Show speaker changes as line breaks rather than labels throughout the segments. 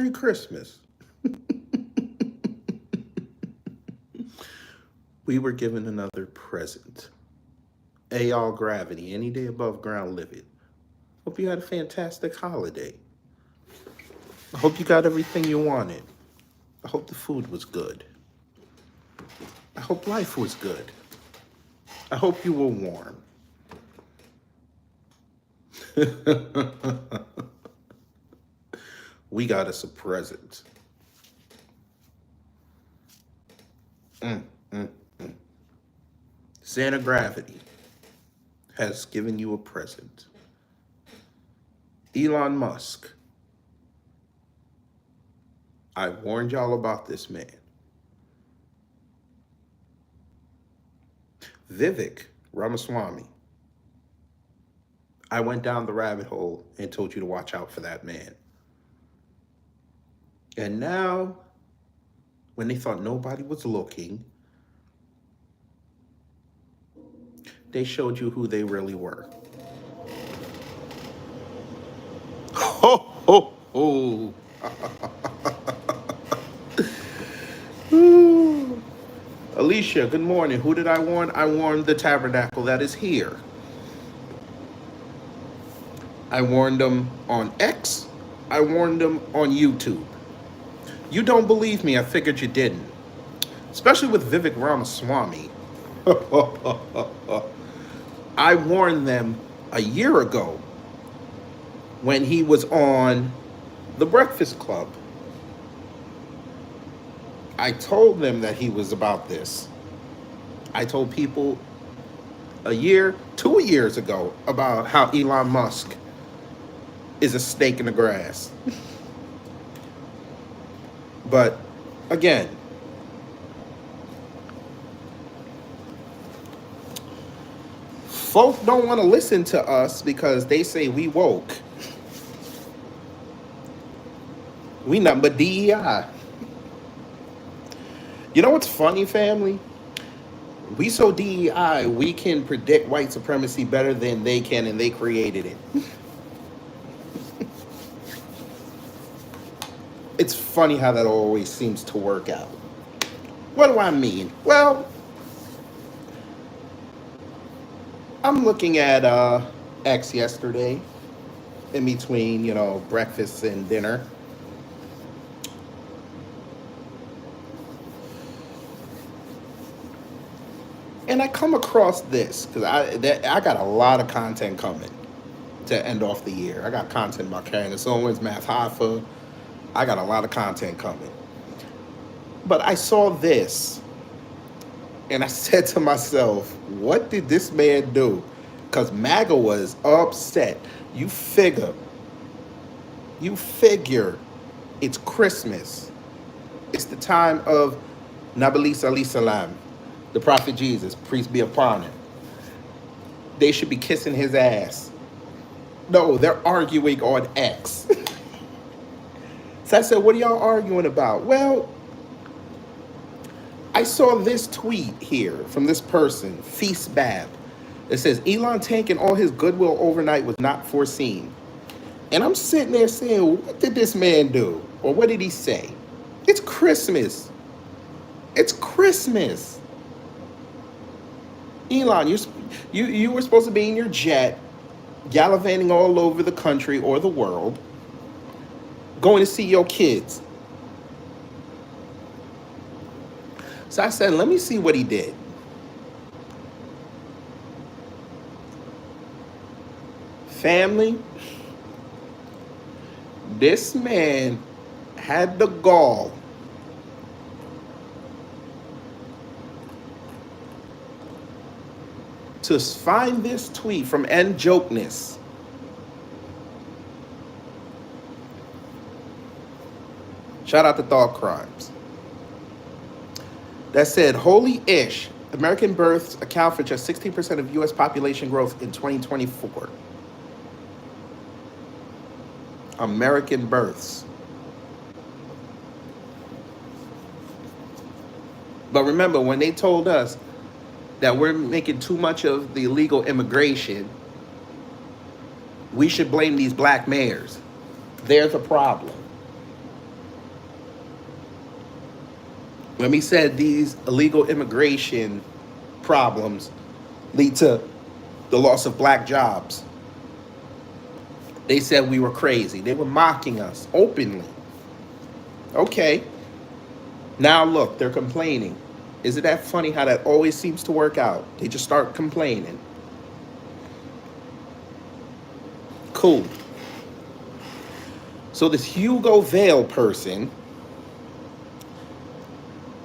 Merry Christmas. We were given another present. All gravity, any day above ground, live it. Hope you had a fantastic holiday. I hope you got everything you wanted. I hope the food was good. I hope life was good. I hope you were warm. We got us a present. Santa Gravity has given you a present. Elon Musk. I warned y'all about this man. Vivek Ramaswamy. I went down the rabbit hole and told you to watch out for that man. And now, when they thought nobody was looking, they showed you who they really were. Ho, ho, ho. Alicia, good morning. Who did I warn? I warned the tabernacle that is here. I warned them on X. I warned them on YouTube. You don't believe me. I figured you didn't. Especially with Vivek Ramaswamy. I warned them a year ago when he was on The Breakfast Club. I told them that he was about this. I told people a year, 2 years ago about how Elon Musk is a snake in the grass. But again, folk don't want to listen to us because they say we woke. We nothing but DEI. You know what's funny, family? We so DEI, we can predict white supremacy better than they can, and they created it. It's funny how that always seems to work out. What do I mean? Well, I'm looking at X yesterday, in between, breakfast and dinner. And I come across this, because I got a lot of content coming to end off the year. I got content about Candace Owens, Math Hoffa. I got a lot of content coming. But I saw this, and I said to myself, what did this man do? Because MAGA was upset. You figure, it's Christmas. It's the time of Nabi Isa alayhi salam, the prophet Jesus, peace be upon him. They should be kissing his ass. No, they're arguing on X. So I said, what are y'all arguing about? Well, I saw this tweet here from this person, Feast Bab. It says, Elon tanking all his goodwill overnight was not foreseen. And I'm sitting there saying, what did this man do? Or what did he say? It's Christmas. It's Christmas. Elon, you were supposed to be in your jet, gallivanting all over the country or the world, going to see your kids. So I said, let me see what he did. Family, this man had the gall to find this tweet from N Jokeness. Shout out to Thought Crimes. That said, holy ish, American births account for just 16% of U.S. population growth in 2024. American births. But remember, when they told us that we're making too much of the illegal immigration, we should blame these black mayors. They're the problem. When we said these illegal immigration problems lead to the loss of black jobs, they said we were crazy. They were mocking us openly. Okay, now look, they're complaining. Isn't that funny how that always seems to work out? They just start complaining. Cool. So this Hugo Vale person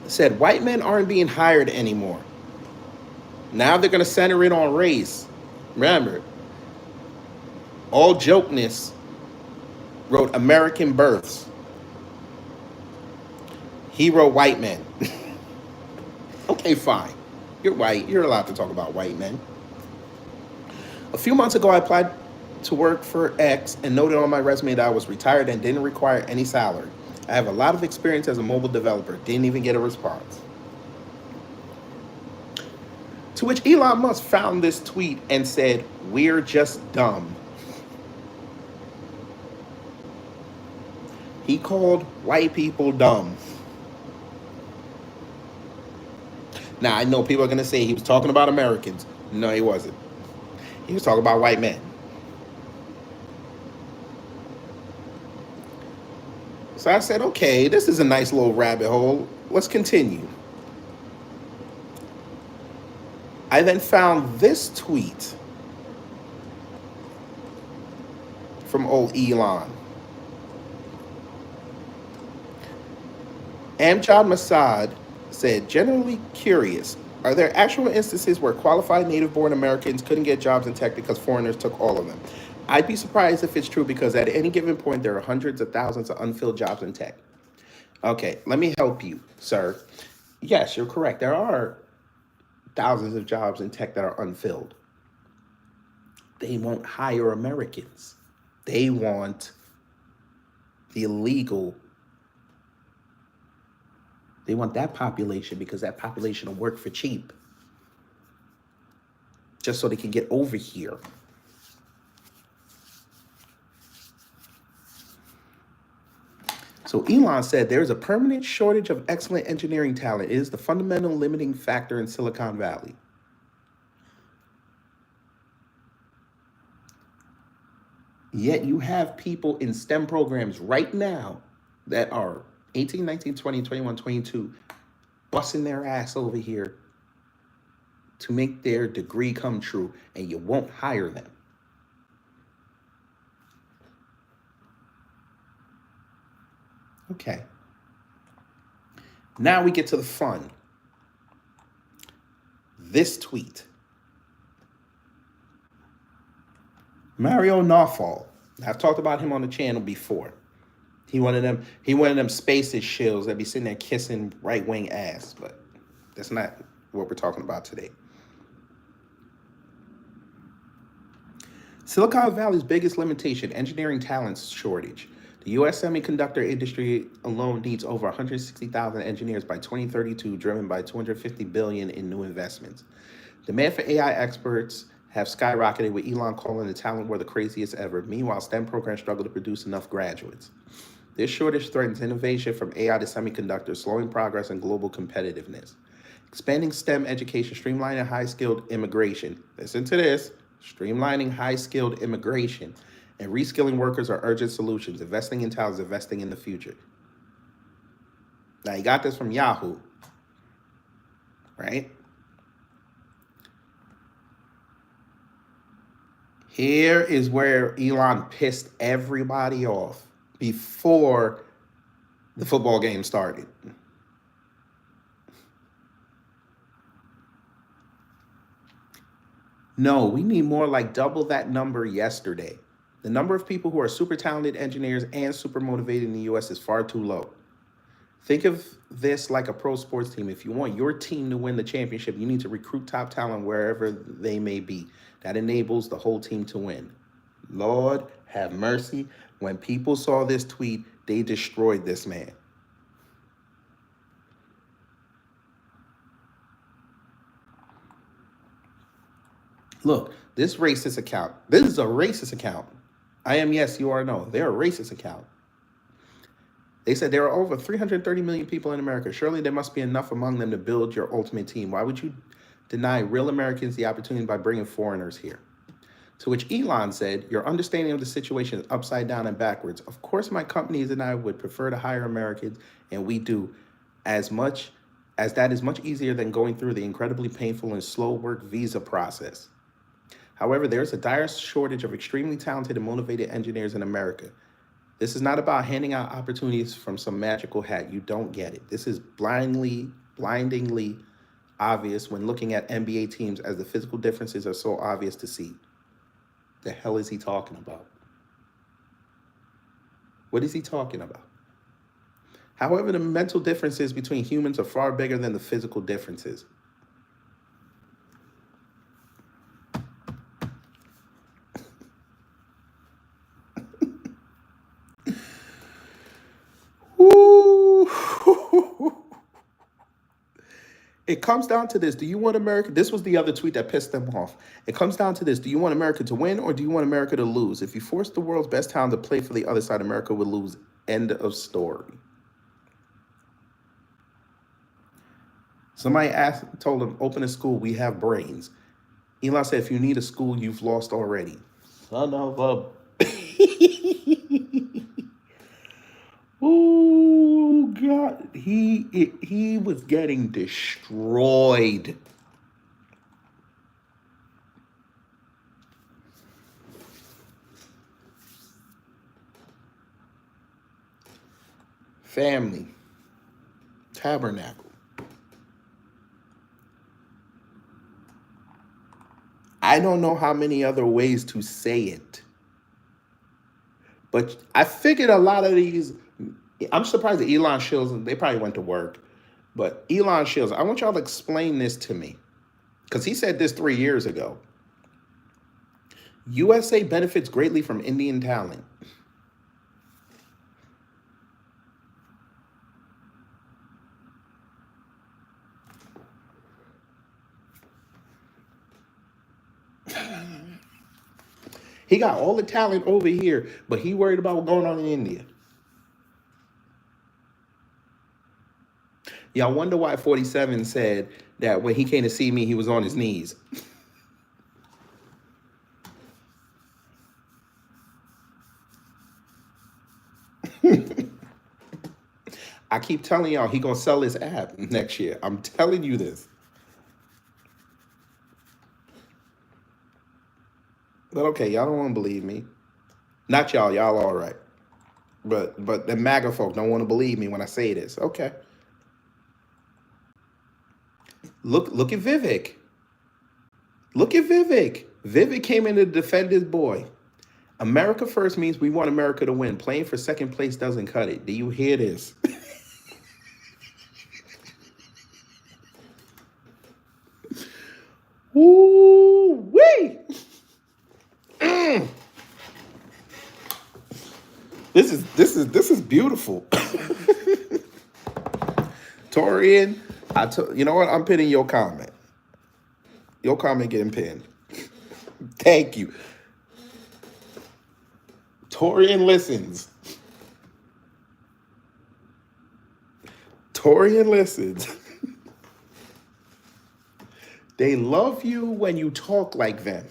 said white men aren't being hired anymore. Now they're going to center it on race. Remember, all jokeness wrote American births. He wrote white men. Okay, fine. You're white. You're allowed to talk about white men. A few months ago, I applied to work for X and noted on my resume that I was retired and didn't require any salary. I have a lot of experience as a mobile developer. Didn't even get a response. To which Elon Musk found this tweet and said, "We're just dumb." He called white people dumb. Now, I know people are going to say he was talking about Americans. No, he wasn't. He was talking about white men. So I said, okay, this is a nice little rabbit hole. Let's continue. I then found this tweet from old Elon. Amjad Masad said, generally curious, are there actual instances where qualified native-born Americans couldn't get jobs in tech because foreigners took all of them? I'd be surprised if it's true because at any given point, there are hundreds of thousands of unfilled jobs in tech. Okay, let me help you, sir. Yes, you're correct. There are thousands of jobs in tech that are unfilled. They won't hire Americans. They want the illegal. They want that population because that population will work for cheap. Just so they can get over here. So Elon said there's a permanent shortage of excellent engineering talent. It is the fundamental limiting factor in Silicon Valley. Yet you have people in STEM programs right now that are 18, 19, 20, 21, 22, busting their ass over here to make their degree come true, and you won't hire them. Okay. Now we get to the fun. This tweet. Mario Nawfal. I've talked about him on the channel before. He one of them spacist shills that be sitting there kissing right-wing ass, but that's not what we're talking about today. Silicon Valley's biggest limitation, engineering talent shortage. The U.S. semiconductor industry alone needs over 160,000 engineers by 2032, driven by $250 billion in new investments. Demand for AI experts have skyrocketed, with Elon calling the talent war the craziest ever. Meanwhile, STEM programs struggle to produce enough graduates. This shortage threatens innovation from AI to semiconductors, slowing progress and global competitiveness. Expanding STEM education, streamlining high-skilled immigration. Listen to this. Streamlining high-skilled immigration and reskilling workers are urgent solutions. Investing in talent is investing in the future. Now, you got this from Yahoo, right? Here is where Elon pissed everybody off before the football game started. No, we need more like double that number yesterday. The number of people who are super talented engineers and super motivated in the US is far too low. Think of this like a pro sports team. If you want your team to win the championship, you need to recruit top talent wherever they may be. That enables the whole team to win. Lord have mercy. When people saw this tweet, they destroyed this man. Look, this racist account. This is a racist account. I am yes, you are no. They're a racist account. They said there are over 330 million people in America. Surely there must be enough among them to build your ultimate team. Why would you deny real Americans the opportunity by bringing foreigners here? To which Elon said, your understanding of the situation is upside down and backwards. Of course, my companies and I would prefer to hire Americans, and we do, as much as that is much easier than going through the incredibly painful and slow work visa process. However, there is a dire shortage of extremely talented and motivated engineers in America. This is not about handing out opportunities from some magical hat. You don't get it. This is blindingly obvious when looking at NBA teams, as the physical differences are so obvious to see. The hell is he talking about? What is he talking about? However, the mental differences between humans are far bigger than the physical differences. It comes down to this. Do you want America? This was the other tweet that pissed them off. It comes down to this. Do you want America to win or do you want America to lose? If you force the world's best talent to play for the other side, America would lose. End of story. Somebody told him, open a school. We have brains. Elon said, if you need a school, you've lost already. Son of a... Oh, God. He was getting destroyed. Family. Tabernacle. I don't know how many other ways to say it. But I figured a lot of these... I'm surprised that Elon Shields, they probably went to work. But Elon Shields, I want y'all to explain this to me. Because he said this 3 years ago. USA benefits greatly from Indian talent. He got all the talent over here, but he worried about what's going on in India. Y'all wonder why 47 said that when he came to see me, he was on his knees. I keep telling y'all he gonna sell his app next year. I'm telling you this. But okay, y'all don't want to believe me. Not y'all. Y'all all right. But the MAGA folk don't want to believe me when I say this. Okay. Look at Vivek. Look at Vivek. Vivek came in to defend his boy. America first means we want America to win. Playing for second place doesn't cut it. Do you hear this? Ooh-wee. This is beautiful. Torian, you know what? I'm pinning your comment. Your comment getting pinned. Thank you. Torian listens. Torian listens. They love you when you talk like them.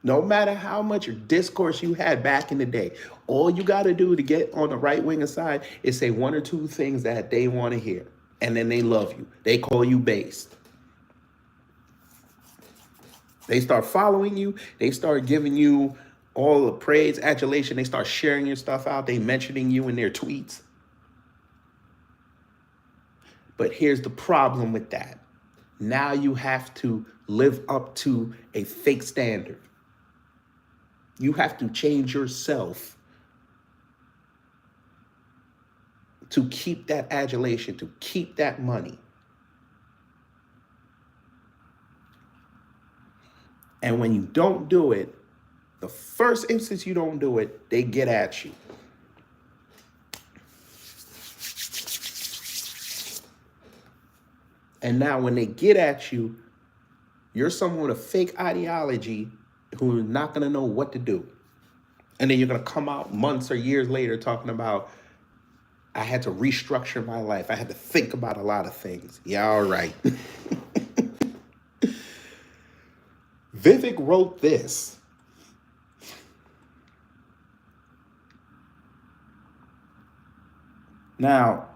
No matter how much discourse you had back in the day, all you got to do to get on the right winger side is say one or two things that they want to hear. And then they love you. They call you based. They start following you. They start giving you all the praise, adulation. They start sharing your stuff out. They mentioning you in their tweets. But here's the problem with that. Now you have to live up to a fake standard. You have to change yourself to keep that adulation, to keep that money. And when you don't do it, the first instance you don't do it, they get at you. And now when they get at you, you're someone with a fake ideology who is not going to know what to do. And then you're going to come out months or years later talking about I had to restructure my life. I had to think about a lot of things. Yeah, all right. Vivek wrote this. Now,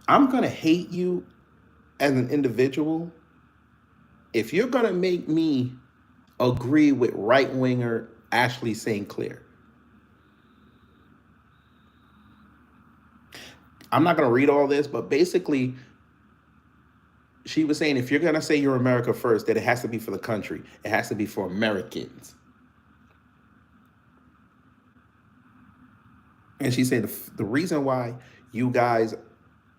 I'm going to hate you as an individual if you're going to make me agree with right winger Ashley St. Clair. I'm not going to read all this, but basically, she was saying if you're going to say you're America first, that it has to be for the country, it has to be for Americans. And she said the reason why you guys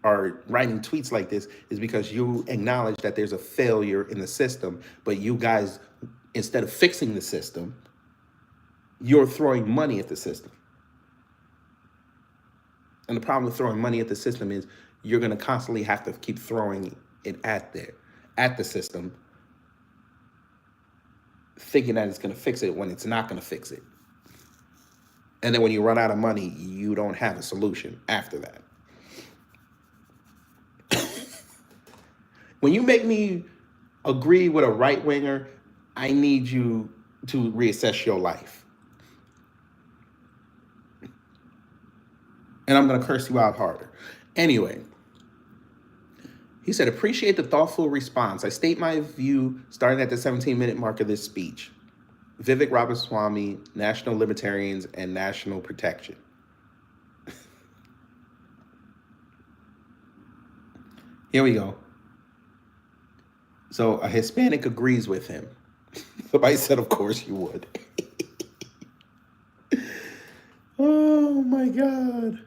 are writing tweets like this is because you acknowledge that there's a failure in the system, but you guys, instead of fixing the system, you're throwing money at the system. And the problem with throwing money at the system is you're going to constantly have to keep throwing it at the system, thinking that it's going to fix it when it's not going to fix it. And then when you run out of money, you don't have a solution after that. When you make me agree with a right winger, I need you to reassess your life. And I'm going to curse you out harder. Anyway, he said, appreciate the thoughtful response. I state my view starting at the 17-minute mark of this speech. Vivek Ramaswamy, National Libertarians, and National Protection. Here we go. So a Hispanic agrees with him. Somebody said, of course you would. Oh my God.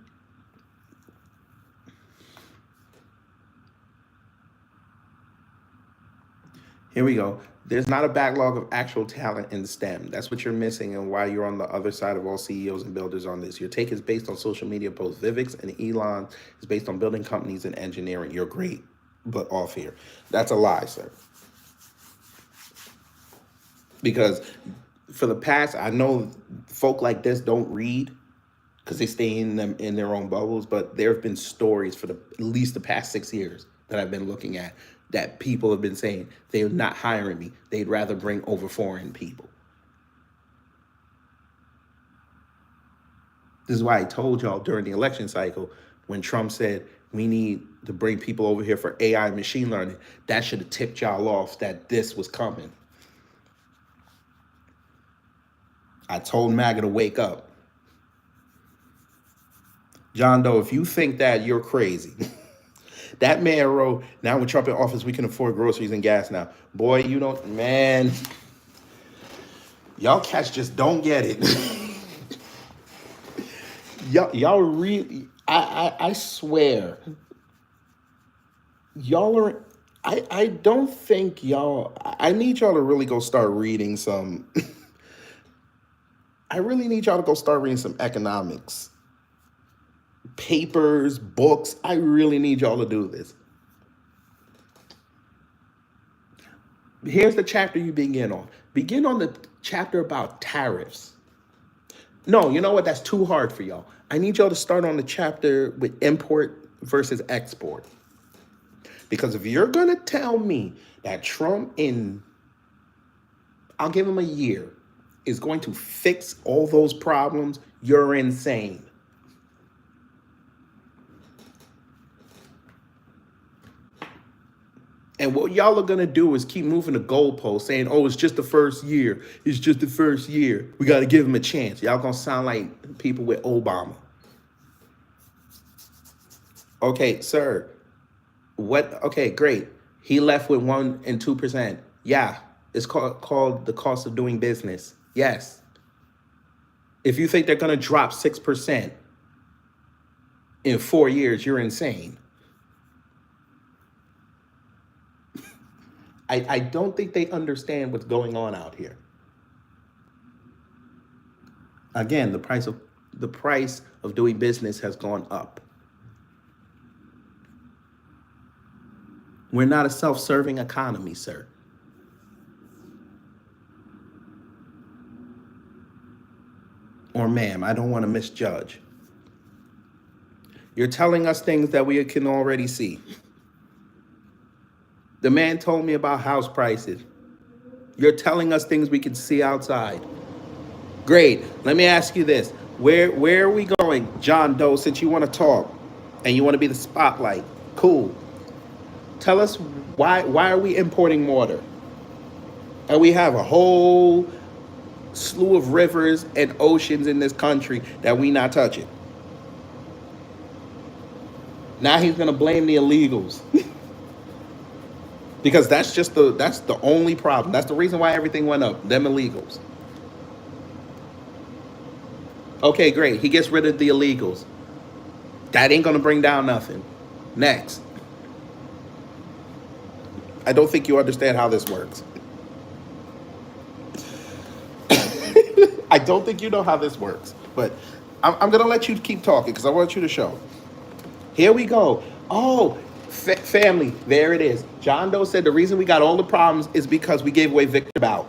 Here we go. There's not a backlog of actual talent in STEM. That's what you're missing and why you're on the other side of all CEOs and builders on this. Your take is based on social media posts. Vivek's and Elon is based on building companies and engineering. You're great, but off here. That's a lie, sir. Because for the past, I know folk like this don't read because they stay in their own bubbles, but there have been stories for at least the past 6 years that I've been looking at that people have been saying they're not hiring me. They'd rather bring over foreign people. This is why I told y'all during the election cycle when Trump said we need to bring people over here for AI and machine learning, that should have tipped y'all off that this was coming. I told MAGA to wake up. John Doe, if you think that, you're crazy. That man wrote, now with Trump in office, we can afford groceries and gas now. Boy, you don't, man. Y'all cats just don't get it. y'all really, I swear. Y'all are, I don't think y'all, I need y'all to really go start reading some, I really need y'all to go start reading some economics. Papers, books. I really need y'all to do this. Here's the chapter you begin on. Begin on the chapter about tariffs. No, you know what? That's too hard for y'all. I need y'all to start on the chapter with import versus export. Because if you're going to tell me that Trump I'll give him a year, is going to fix all those problems, you're insane. And what y'all are going to do is keep moving the goalposts saying, oh, it's just the first year. It's just the first year. We got to give him a chance. Y'all going to sound like people with Obama. Okay, sir. What? Okay, great. He left with 1% and 2%. Yeah, it's called the cost of doing business. Yes. If you think they're going to drop 6% in 4 years, you're insane. I don't think they understand what's going on out here. Again, the price of doing business has gone up. We're not a self-serving economy, sir. Or ma'am, I don't want to misjudge. You're telling us things that we can already see. The man told me about house prices. You're telling us things we can see outside. Great. Let me ask you this. Where are we going, John Doe, since you want to talk and you want to be the spotlight? Cool. Tell us why are we importing water? And we have a whole slew of rivers and oceans in this country that we not touching. Now he's gonna blame the illegals. Because that's the only problem. That's the reason why everything went up. Them illegals. Okay, great. He gets rid of the illegals. That ain't gonna bring down nothing. Next. I don't think you understand how this works. I don't think you know how this works. But I'm gonna let you keep talking because I want you to show. Here we go. Oh, family, there it is. John Doe said the reason we got all the problems is because we gave away Victor Bout,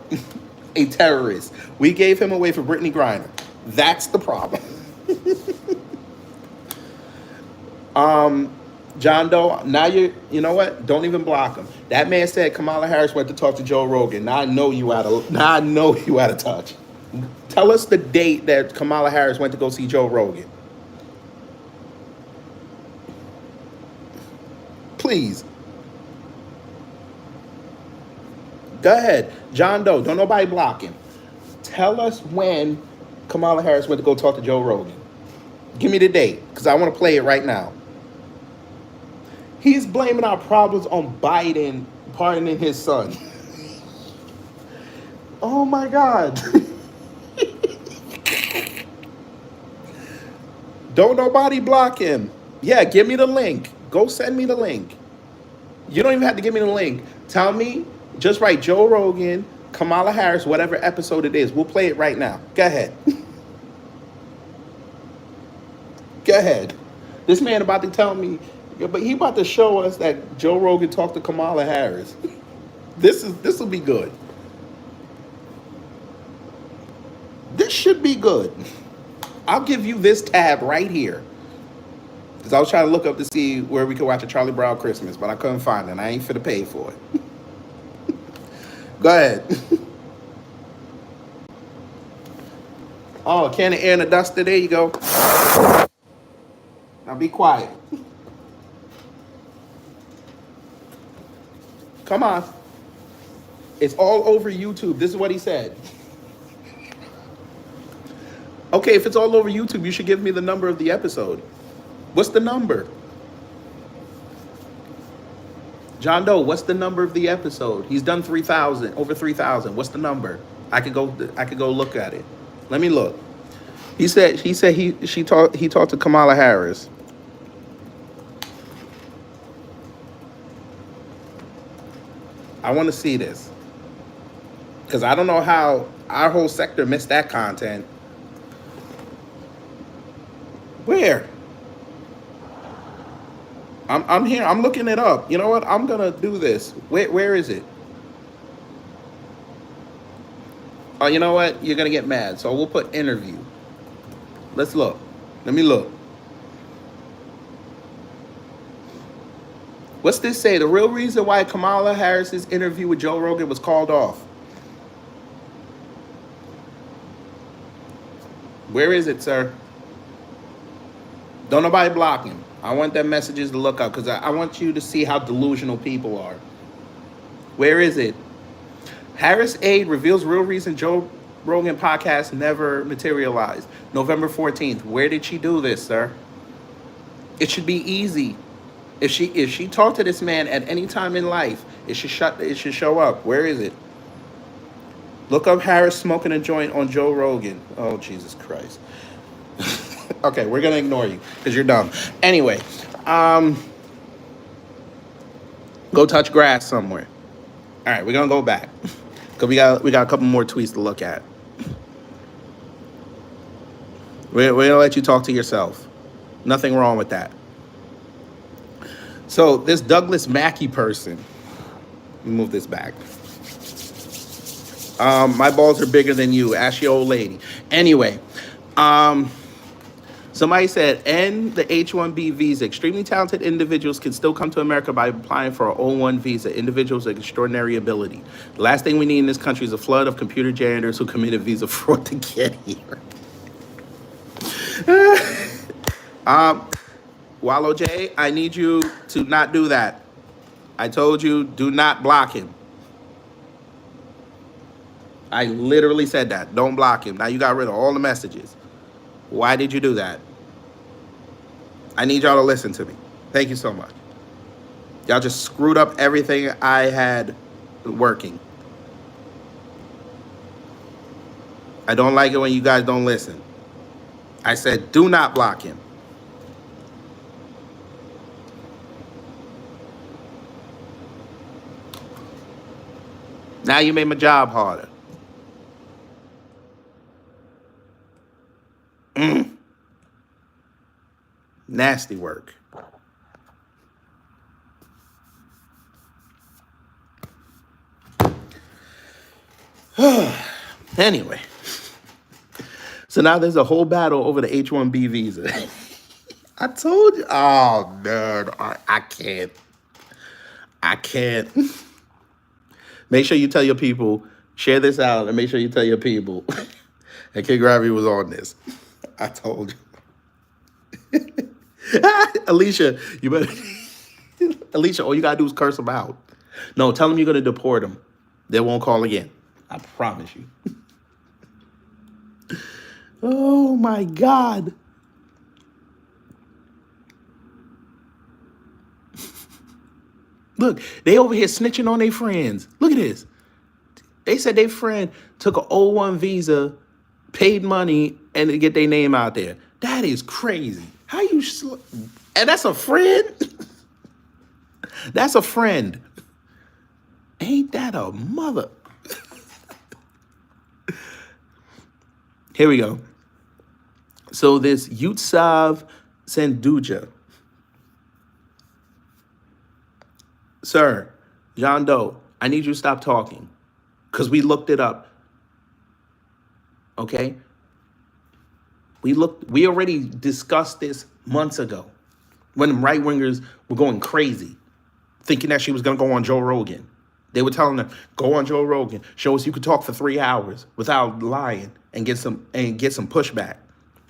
a terrorist. We gave him away for Brittany Griner. That's the problem. John Doe, now you know what? Don't even block him. That man said Kamala Harris went to talk to Joe Rogan. Now I know you out of touch. Tell us the date that Kamala Harris went to go see Joe Rogan. Please. Go ahead. John Doe, don't nobody block him. Tell us when Kamala Harris went to go talk to Joe Rogan. Give me the date, because I want to play it right now. He's blaming our problems on Biden pardoning his son. Oh my God. Don't nobody block him. Yeah, give me the link. Go send me the link. You don't even have to give me the link. Tell me, just write Joe Rogan, Kamala Harris, whatever episode it is. We'll play it right now. Go ahead. Go ahead. This man about to tell me, but he about to show us that Joe Rogan talked to Kamala Harris. This will be good. This should be good. I'll give you this tab right here. Because I was trying to look up to see where we could watch a Charlie Brown Christmas, but I couldn't find it, and I ain't finna pay for it. Go ahead. Oh, a can of air and a duster. There you go. Now be quiet. Come on. It's all over YouTube. This is what he said. Okay, if it's all over YouTube, you should give me the number of the episode. What's the number? John Doe, what's the number of the episode? He's done 3,000, over 3,000. What's the number? I could go look at it. Let me look. He talked to Kamala Harris. I want to see this. Because I don't know how our whole sector missed that content. Where? I'm here. I'm looking it up. You know what? I'm gonna do this. Where is it? Oh, you know what? You're gonna get mad. So we'll put interview. Let's look. Let me look. What's this say? The real reason why Kamala Harris's interview with Joe Rogan was called off. Where is it, sir? Don't nobody block him. I want them messages to look up because I want you to see how delusional people are. Where is it? Harris aide reveals real reason Joe Rogan podcast never materialized. November 14th. Where did she do this, sir? It should be easy. If she talked to this man at any time in life, it should show up. Where is it? Look up Harris smoking a joint on Joe Rogan. Oh, Jesus Christ. Okay, we're gonna ignore you because you're dumb. Anyway, go touch grass somewhere. All right, we're gonna go back because we got a couple more tweets to look at. We're gonna let you talk to yourself. Nothing wrong with that. So this Douglas Mackey person, let me move this back. My balls are bigger than you. Ask your old lady. Anyway, Somebody said, end the H-1B visa. Extremely talented individuals can still come to America by applying for an O-1 visa. Individuals with extraordinary ability. The last thing we need in this country is a flood of computer janitors who committed visa fraud to get here. Wallow J, I need you to not do that. I told you, do not block him. I literally said that. Don't block him. Now you got rid of all the messages. Why did you do that? I need y'all to listen to me. Thank you so much. Y'all just screwed up everything I had working. I don't like it when you guys don't listen. I said, do not block him. Now you made my job harder. Nasty work. Anyway, so now there's a whole battle over the H-1B visa. I told you. Oh, man, I can't. I can't. Make sure you tell your people, share this out, and make sure you tell your people. And King Gravy was on this. I told you. Alicia, you better. Alicia, all you gotta do is curse them out. No, tell them you're gonna deport them. They won't call again. I promise you. Oh my God. Look, they over here snitching on their friends. Look at this. They said their friend took an O-1 visa, paid money, and to get their name out there. That is crazy. How you... And that's a friend? That's a friend. Ain't that a mother? Here we go. So this Yutsav Senduja. Sir, John Doe, I need you to stop talking. Because we looked it up. Okay? We already discussed this months ago. When the right wingers were going crazy, thinking that she was gonna go on Joe Rogan. They were telling her, go on Joe Rogan, show us you could talk for 3 hours without lying and get some pushback.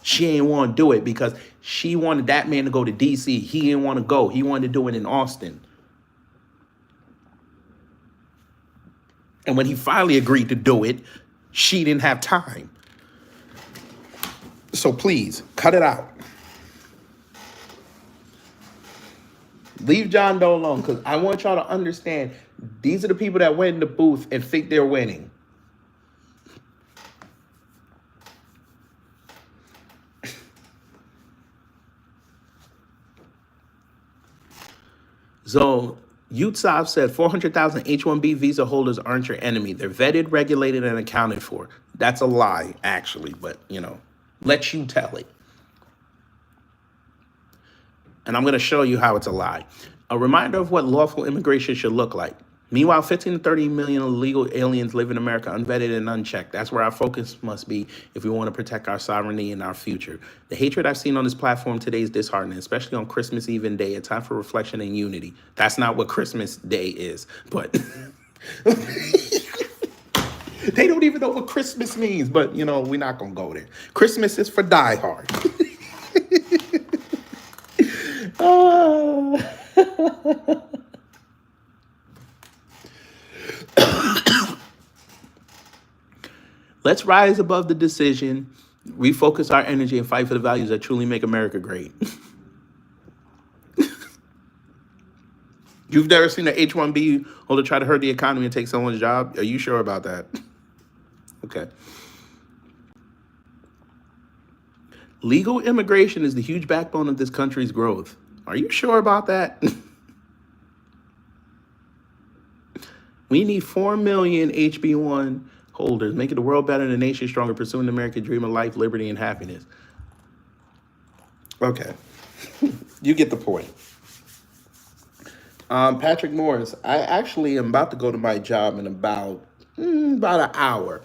She ain't want to do it because she wanted that man to go to DC. He didn't want to go. He wanted to do it in Austin. And when he finally agreed to do it, she didn't have time. So please, cut it out. Leave John Doe alone, because I want y'all to understand these are the people that went in the booth and think they're winning. So Yutsav said 400,000 H-1B visa holders aren't your enemy. They're vetted, regulated, and accounted for. That's a lie, actually, but, let you tell it. And I'm going to show you how it's a lie. A reminder of what lawful immigration should look like. Meanwhile, 15 to 30 million illegal aliens live in America unvetted and unchecked. That's where our focus must be if we want to protect our sovereignty and our future. The hatred I've seen on this platform today is disheartening, especially on Christmas Eve and Day, a time for reflection and unity. That's not what Christmas Day is, but they don't even know what Christmas means, but, we're not going to go there. Christmas is for diehard. Let's rise above the decision, refocus our energy, and fight for the values that truly make America great. You've never seen an H-1B holder try to hurt the economy and take someone's job? Are you sure about that? Okay. Legal immigration is the huge backbone of this country's growth. Are you sure about that? We need 4 million HB1 holders, making the world better and the nation stronger, pursuing the American dream of life, liberty, and happiness. Okay. You get the point. Patrick Morris, I actually am about to go to my job in about an hour.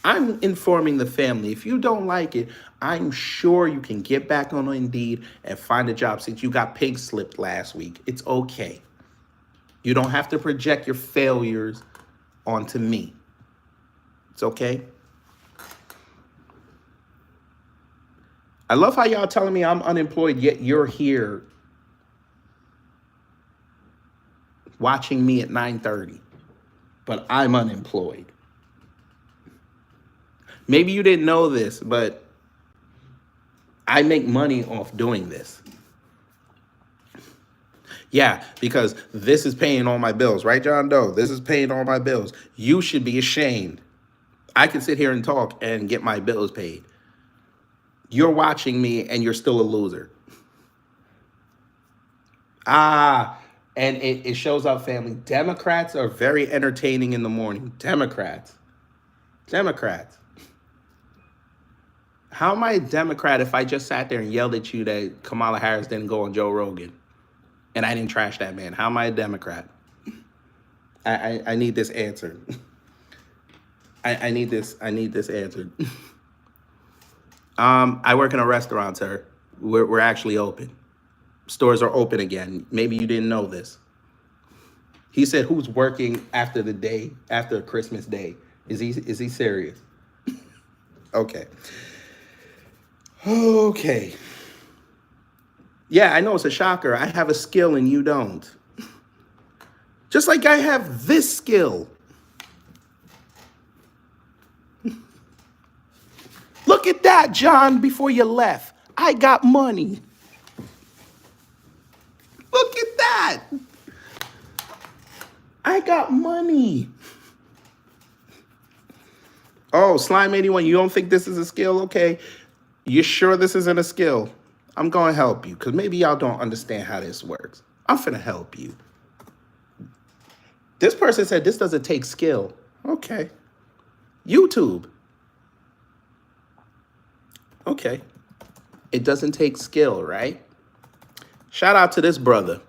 I'm informing the family. If you don't like it, I'm sure you can get back on Indeed and find a job since you got pig slipped last week. It's okay. You don't have to project your failures onto me. It's okay. I love how y'all telling me I'm unemployed, yet you're here watching me at 9:30, but I'm unemployed. Maybe you didn't know this, but I make money off doing this. Yeah, because this is paying all my bills, right, John Doe? This is paying all my bills. You should be ashamed. I can sit here and talk and get my bills paid. You're watching me and you're still a loser. And it shows up, family. Democrats are very entertaining in the morning. Democrats. How am I a Democrat if I just sat there and yelled at you that Kamala Harris didn't go on Joe Rogan and I didn't trash that man? How am I a Democrat? I need this answered. I need this answered. I work in a restaurant, sir. We're actually open. Stores are open again. Maybe you didn't know this. He said, "Who's working after Christmas Day?" Is he serious? Okay. Yeah, I know it's a shocker. I have a skill and you don't. Just like I have this skill. Look at that, John, before you left. I got money. Look at that. I got money. Oh, Slime 81, you don't think this is a skill? Okay. You sure this isn't a skill? I'm going to help you because maybe y'all don't understand how this works. I'm finna help you. This person said this doesn't take skill. Okay. YouTube. Okay. It doesn't take skill, right? Shout out to this brother.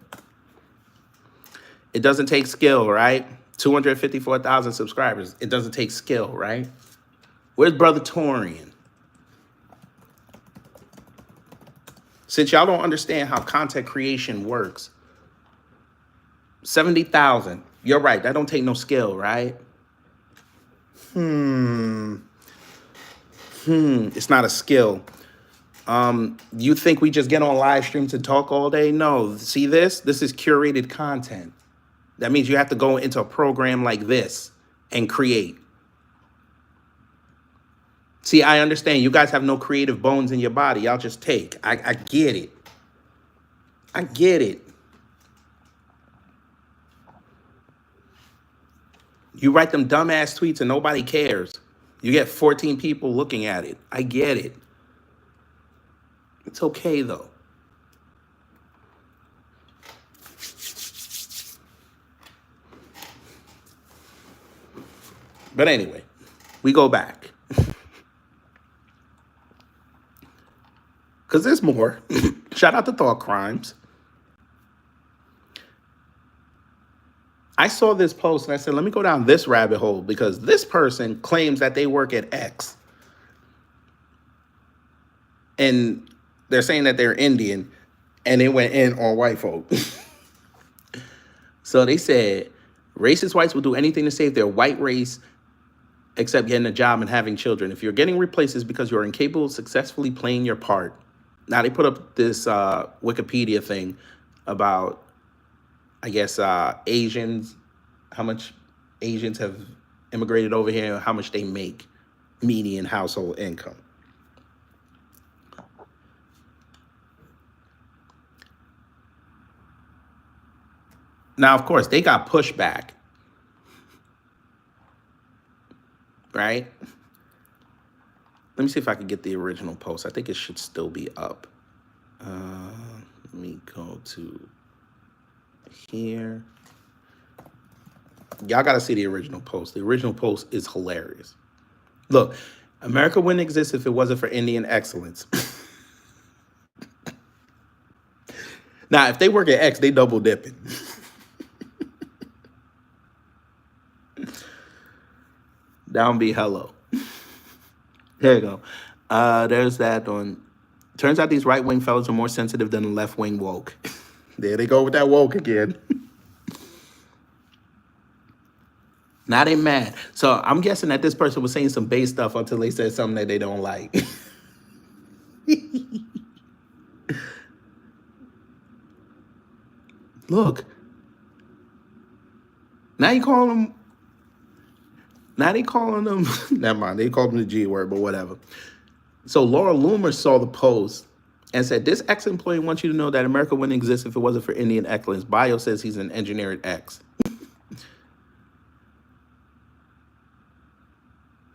It doesn't take skill, right? 254,000 subscribers. It doesn't take skill, right? Where's Brother Torian? Since y'all don't understand how content creation works, 70,000. You're right. That don't take no skill, right? It's not a skill. You think we just get on live streams and talk all day? No. See this? This is curated content. That means you have to go into a program like this and create. See, I understand you guys have no creative bones in your body. Y'all just take. I get it. I get it. You write them dumbass tweets and nobody cares. You get 14 people looking at it. I get it. It's okay, though. But anyway, we go back. Because there's more. Shout out to Thought Crimes. I saw this post and I said, let me go down this rabbit hole because this person claims that they work at X. And they're saying that they're Indian and they went in on white folk. So they said, racist whites will do anything to save their white race except getting a job and having children. If you're getting replaced, it's because you're incapable of successfully playing your part. Now, they put up this Wikipedia thing about, I guess, Asians, how much Asians have immigrated over here, how much they make, median household income. Now, of course, they got pushback, right? Let me see if I can get the original post. I think it should still be up. Let me go to here. Y'all got to see the original post. The original post is hilarious. Look, America wouldn't exist if it wasn't for Indian excellence. Now, if they work at X, they double dipping. Down be hello. There you go. There's that on. Turns out these right wing fellas are more sensitive than the left wing woke. There they go with that woke again. Now they mad. So I'm guessing that this person was saying some base stuff until they said something that they don't like. Look, now you call them. Now they calling them. Never mind. They called them the G word, but whatever. So Laura Loomer saw the post and said, "This ex-employee wants you to know that America wouldn't exist if it wasn't for Indian excellence. Bio says he's an engineer at X."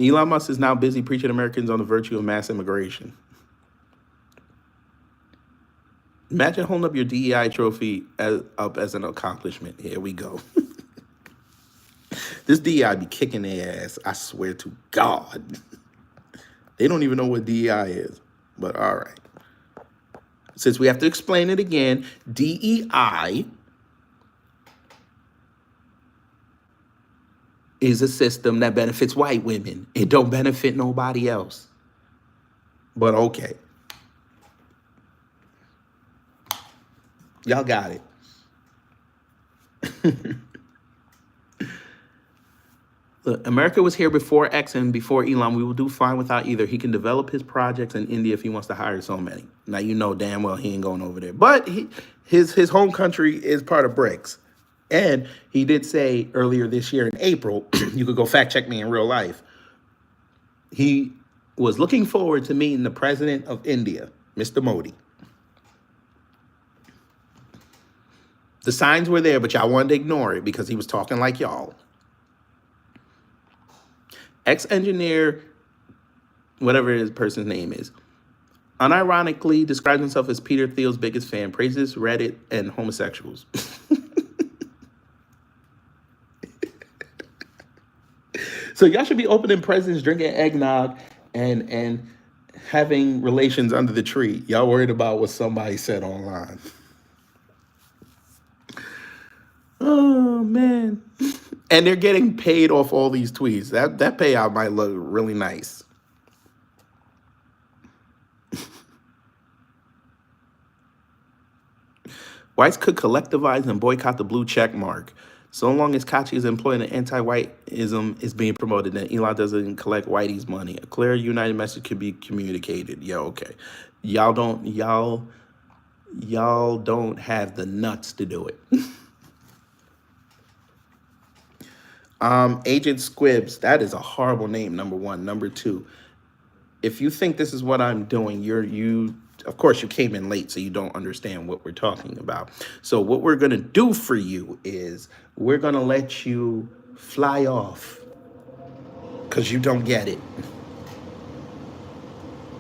Elon Musk is now busy preaching Americans on the virtue of mass immigration. Imagine holding up your DEI trophy up as an accomplishment. Here we go. This DEI be kicking their ass. I swear to God. They don't even know what DEI is. But all right. Since we have to explain it again, DEI is a system that benefits white women. It don't benefit nobody else. But okay. Y'all got it. Look, America was here before X and before Elon. We will do fine without either. He can develop his projects in India if he wants to hire so many. Now you know damn well he ain't going over there. But his home country is part of BRICS. And he did say earlier this year in April, you could go fact check me in real life, he was looking forward to meeting the president of India, Mr. Modi. The signs were there, but y'all wanted to ignore it because he was talking like y'all. Ex-engineer, whatever his person's name is, unironically describes himself as Peter Thiel's biggest fan, praises Reddit and homosexuals. So y'all should be opening presents, drinking eggnog, and having relations under the tree. Y'all worried about what somebody said online. Oh, man. And they're getting paid off all these tweets. That payout might look really nice. Whites could collectivize and boycott the blue check mark. So long as Kachi is employing an anti-whiteism is being promoted, then Elon doesn't collect whitey's money. A clear, united message could be communicated. Yeah, okay. Y'all don't have the nuts to do it. Agent Squibs, that is a horrible name, number one. Number two, if you think this is what I'm doing, of course you came in late, so you don't understand what we're talking about. So what we're gonna do for you is we're gonna let you fly off because you don't get it.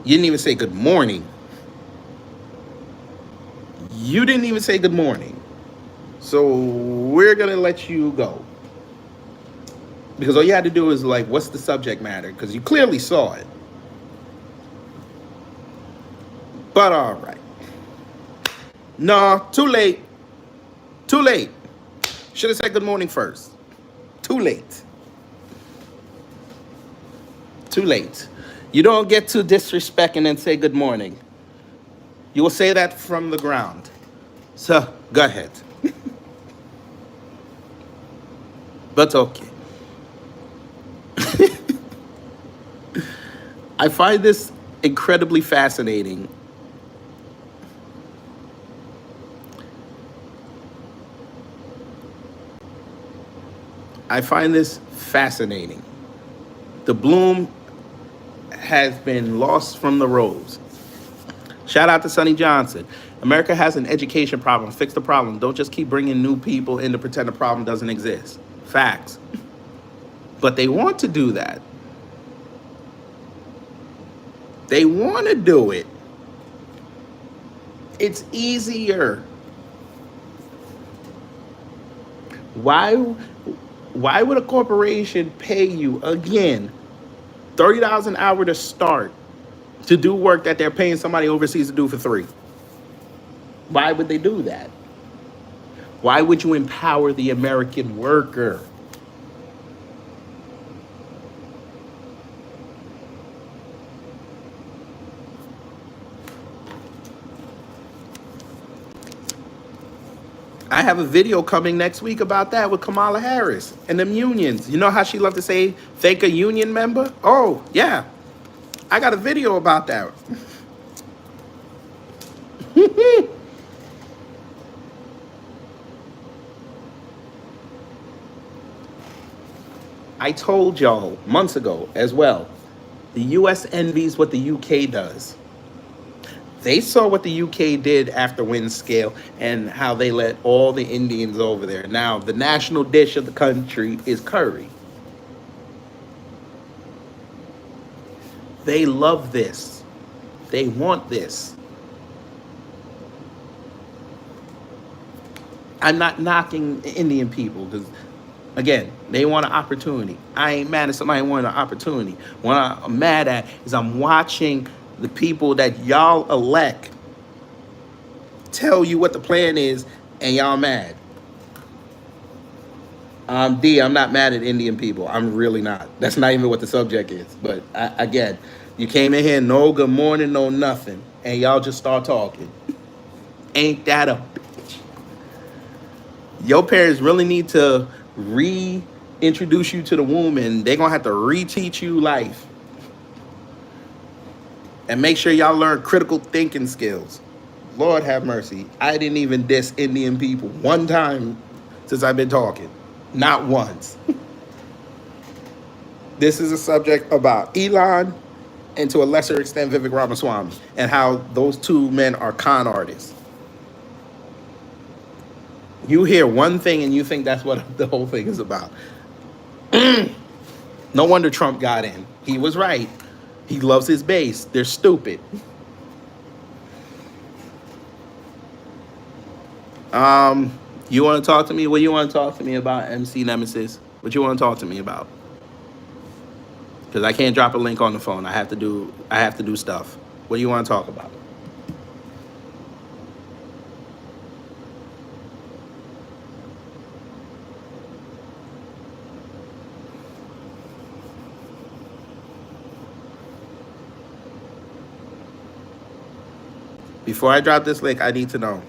You didn't even say good morning. You didn't even say good morning. So we're gonna let you go. Because all you had to do is like, what's the subject matter? Because you clearly saw it. But all right. No, too late. Too late. Should have said good morning first. Too late. Too late. You don't get to disrespect and then say good morning. You will say that from the ground. So, go ahead. But okay. I find this incredibly fascinating. The bloom has been lost from the rose. Shout out to Sonny Johnson. America has an education problem. Fix the problem. Don't just keep bringing new people in to pretend the problem doesn't exist. Facts. But they want to do that. They want to do it. It's easier. Why would a corporation pay you, again, $30 an hour to start to do work that they're paying somebody overseas to do for $3? Why would they do that? Why would you empower the American worker? I have a video coming next week about that with Kamala Harris and them unions. You know how she loved to say, thank a union member? Oh, yeah. I got a video about that. I told y'all months ago as well, the US envies what the UK does. They saw what the UK did after Windscale and how they let all the Indians over there. Now, the national dish of the country is curry. They love this. They want this. I'm not knocking Indian people because, again, they want an opportunity. I ain't mad at somebody wanting an opportunity. What I'm mad at is I'm watching the people that y'all elect tell you what the plan is, and y'all mad. I'm not mad at Indian people. I'm really not. That's not even what the subject is. But again, you came in here, no good morning, no nothing, and y'all just start talking. Ain't that a bitch? Your parents really need to reintroduce you to the womb, and they're gonna have to reteach you life. And make sure y'all learn critical thinking skills. Lord have mercy. I didn't even diss Indian people one time since I've been talking. Not once. This is a subject about Elon and to a lesser extent Vivek Ramaswamy and how those two men are con artists. You hear one thing and you think that's what the whole thing is about. No wonder Trump got in. He was right. He loves his base. They're stupid. You want to talk to me? What do you want to talk to me about, MC Nemesis? What you want to talk to me about? Because I can't drop a link on the phone. I have to do stuff. What do you want to talk about? Before I drop this link, I need to know.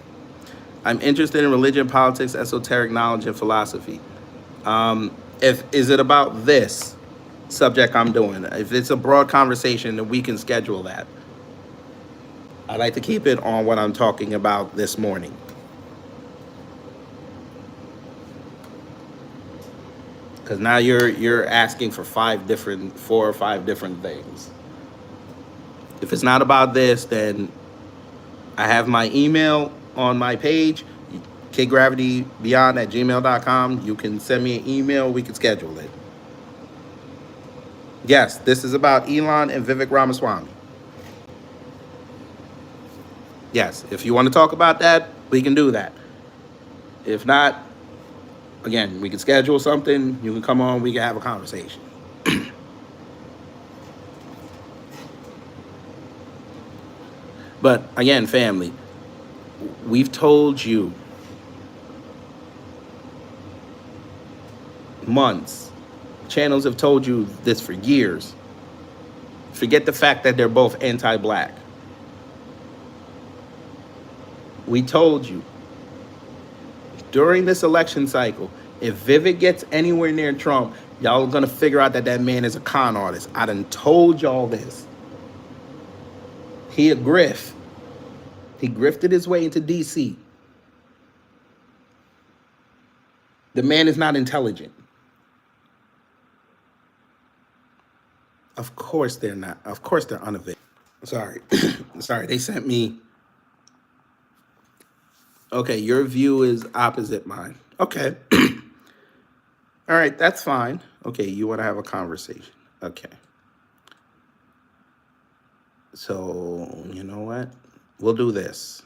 I'm interested in religion, politics, esoteric knowledge, and philosophy. If is it about this subject I'm doing? If it's a broad conversation, then we can schedule that. I'd like to keep it on what I'm talking about this morning. Because now you're asking for 4 or 5 different things. If it's not about this, then I have my email on my page, kgravitybeyond@gmail.com. You can send me an email. We can schedule it. Yes, this is about Elon and Vivek Ramaswamy. Yes, if you want to talk about that, we can do that. If not, again, we can schedule something. You can come on. We can have a conversation. But again, family, we've told you months. Channels have told you this for years. Forget the fact that they're both anti-black. We told you during this election cycle, if Vivek gets anywhere near Trump, y'all are going to figure out that that man is a con artist. I done told y'all this. He a grift. He grifted his way into D.C. The man is not intelligent. Of course they're not. Of course they're unavailable. Sorry. Sorry, they sent me. Okay, your view is opposite mine. Okay. All right, that's fine. Okay, you want to have a conversation. Okay. So, you know what? We'll do this.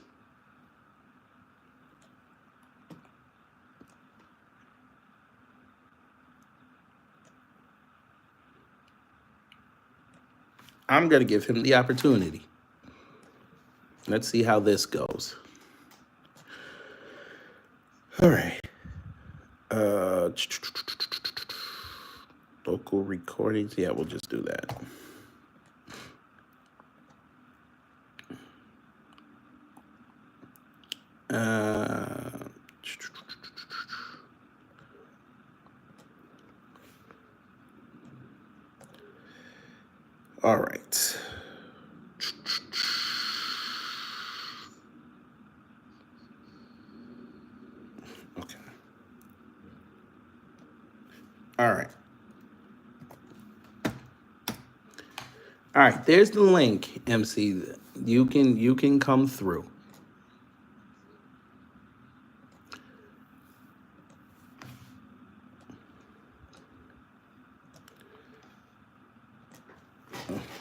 I'm going to give him the opportunity. Let's see how this goes. All right. Local recordings. Yeah, we'll just do that. All right. Okay. All right. All right. There's the link, MC. You can come through.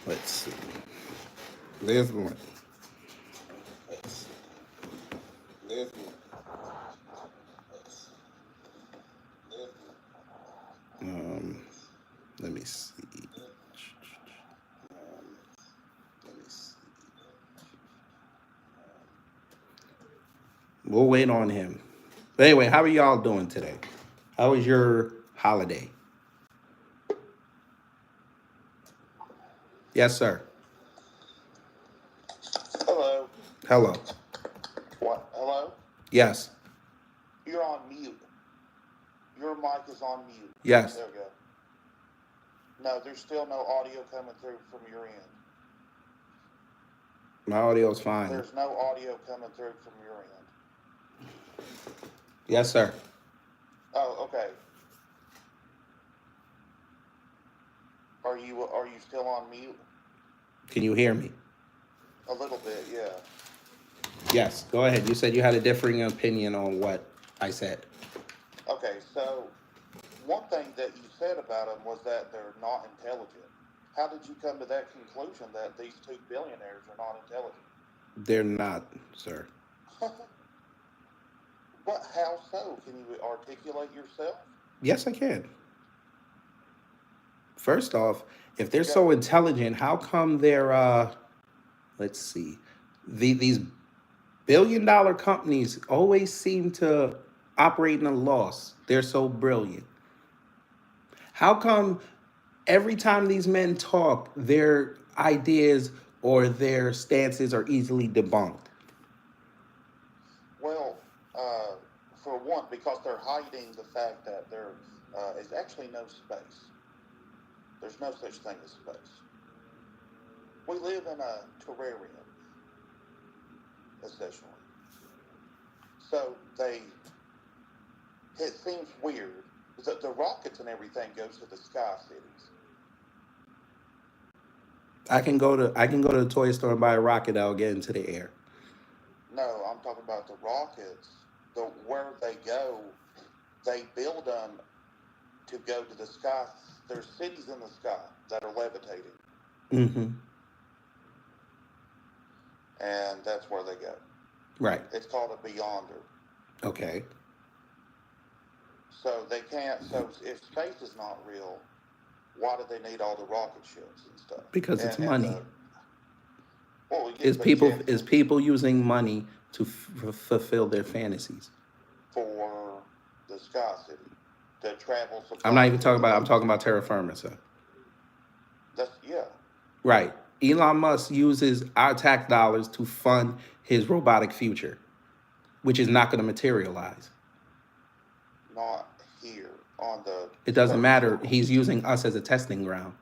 Let's see. There's the link. There's the link. Let me see. Let me see. We'll wait on him. But anyway, how are y'all doing today? How was your holiday? Yes, sir.
Hello.
Hello.
What? Hello?
Yes.
You're on mute. Your mic is on mute.
Yes.
There we go. No, there's still no audio coming through from your end.
My audio's fine.
There's no audio coming through from your end.
Yes, sir.
Oh, okay. Are you still on mute?
Can you hear me?
A little bit, yeah.
Yes. Go ahead. You said you had a differing opinion on what I said.
Okay, so one thing that you said about them was that they're not intelligent. How did you come to that conclusion that these two billionaires are not intelligent?
They're not, sir.
But how so? Can you articulate yourself?
Yes, I can. First off, if they're so intelligent, how come they're let's see. These billion-dollar companies always seem to operate in a loss. They're so brilliant. How come every time these men talk, their ideas or their stances are easily debunked?
Well, for one, because they're hiding the fact that there is actually no space. There's no such thing as space. We live in a terrarium, essentially. So it seems weird that the rockets and everything goes to the sky cities.
I can go to the toy store and buy a rocket that'll get into the air.
No, I'm talking about the rockets. Where they go, they build them to go to the sky. There's cities in the sky that are levitating.
Mm-hmm.
And that's where they go.
Right.
It's called a beyonder.
Okay.
So they can't. So if space is not real, why do they need all the rocket ships and stuff?
Because it's money.
Is
people using money to fulfill their fantasies?
For the sky city to travel.
I'm not even talking about. I'm talking about terra firma, sir.
Yeah.
Right. Elon Musk uses our tax dollars to fund his robotic future, which is not going to materialize.
Not here on the.
It doesn't matter. He's using us as a testing ground.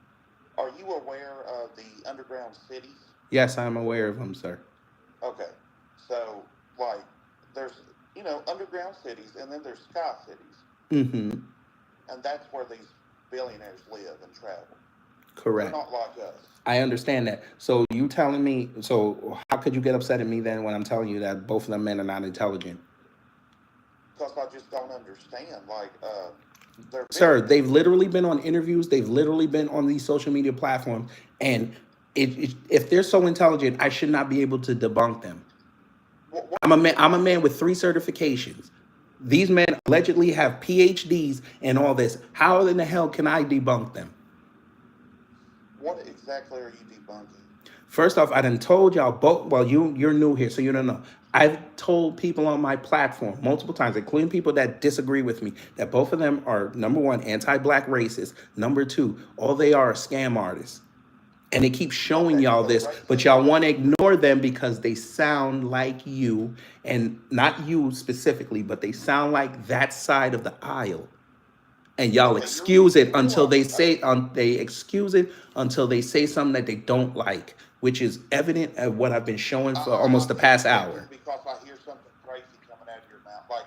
Are you aware of the underground cities?
Yes, I'm aware of them, sir.
Okay. So, like, there's, underground cities, and then there's sky cities.
Mm-hmm.
And that's where these billionaires live and travel.
Correct.
They're not like us.
I understand that. So you telling me, so how could you get upset at me then when I'm telling you that both of them men are not intelligent?
Because I just don't understand. Like,
sir, they've literally been on interviews. They've literally been on these social media platforms. And if they're so intelligent, I should not be able to debunk them. I'm a man with 3 certifications. These men allegedly have PhDs and all this. How in the hell can I debunk them?
What exactly are you debunking?
First off, I done told y'all both. Well, you're new here, so you don't know. I've told people on my platform multiple times, including people that disagree with me, that both of them are, number one, anti-black racists. Number 2, all they are scam artists. And they keep showing y'all this, but y'all want to ignore them because they sound like you, and not you specifically, but they sound like that side of the aisle. and y'all
Okay,
excuse it
you're
until
wrong.
they say they excuse it until they say something that they don't like, which is evident at what I've been showing for almost
I'm
the past
interjecting
hour.
because I hear something crazy coming out of your mouth. Like,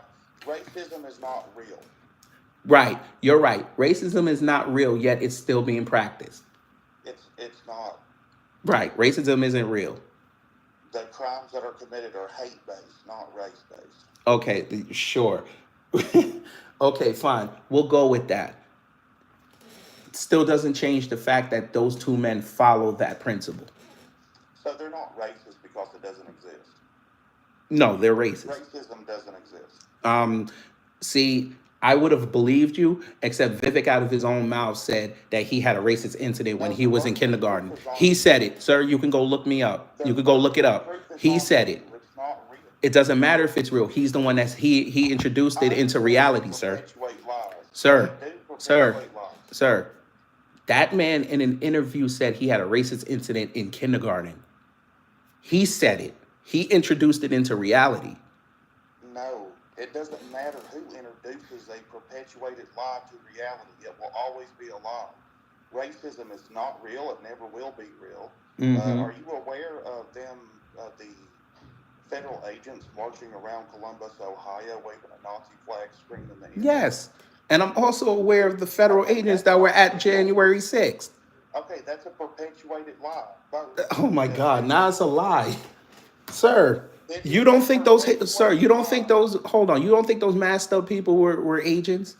racism is not real.
Right, you're right. Racism is not real, yet it's still being practiced.
It's not.
Right, racism isn't real.
The crimes that are committed are hate based, not race based.
Okay, sure. Okay, fine. We'll go with that. Still doesn't change the fact that those two men follow that principle.
So they're not racist because it doesn't exist.
No, they're racist.
Racism doesn't exist.
Um, See, I would have believed you, except Vivek out of his own mouth said that he had a racist incident when
No,
he
the
was in
burden of proof
kindergarten.
is on
He said
you.
it, sir. You can go look me up.
The
You could go look it
burden of
up.
proof is
He
on
said it.
you. It's not real.
It doesn't matter if it's real. He's the one he introduced
I
it into
understand
reality,
they
sir.
perpetuate lies.
Sir,
They do
sir,
perpetuate lies.
sir. That man in an interview said he had a racist incident in kindergarten. He said it. He introduced it into reality.
No, it doesn't matter who introduces a perpetuated lie to reality. It will always be a lie. Racism is not real. It never will be real.
Mm-hmm.
Are you aware of them, the federal agents marching around Columbus, Ohio, waving a Nazi flag, screaming the N-word?
Yes. And I'm also aware of the federal
Okay,
agents
that's
that were
not
at
real.
January 6th.
Okay, that's a perpetuated lie. Both.
Oh my
Because
God, now it's a lie. Sir,
it
you
is
don't
a
think those, sir, you
perpetuated
don't think
lie.
those, hold on, you don't think those masked up people were agents?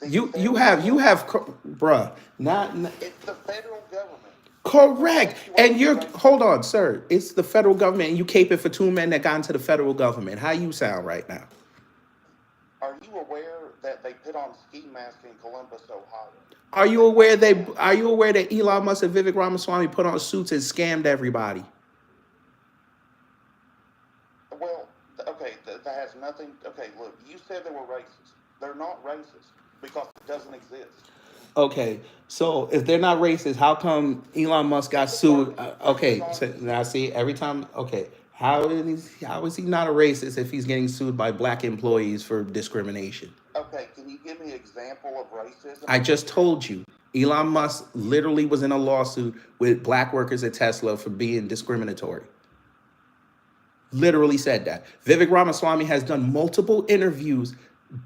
The
You
federal
you have,
government.
bruh, not
It's the federal government.
correct. And
Perpetuating
you're,
racism.
hold on, sir, it's the federal government and you caping for two men that got into the federal government. How you sound right now?
Are you aware that they put on ski masks in Columbus, Ohio?
Are you
They
aware
marched around.
are you aware that Elon Musk and Vivek Ramaswamy put on suits and scammed everybody?
Well, okay, that has nothing. Okay, look, you said they were racist. They're not racist because it doesn't exist.
Okay, so if they're not racist, how come Elon Musk got
The
sued?
burden of proof is
Okay,
on
so
you.
now see every time. Okay, how is he not a racist if he's getting sued by black employees for discrimination?
Okay, can you give me an example of racism
I
in
just
which you're
told you, Elon Musk literally was in a lawsuit with black workers at Tesla for being discriminatory. Literally said that. Vivek Ramaswamy has done multiple interviews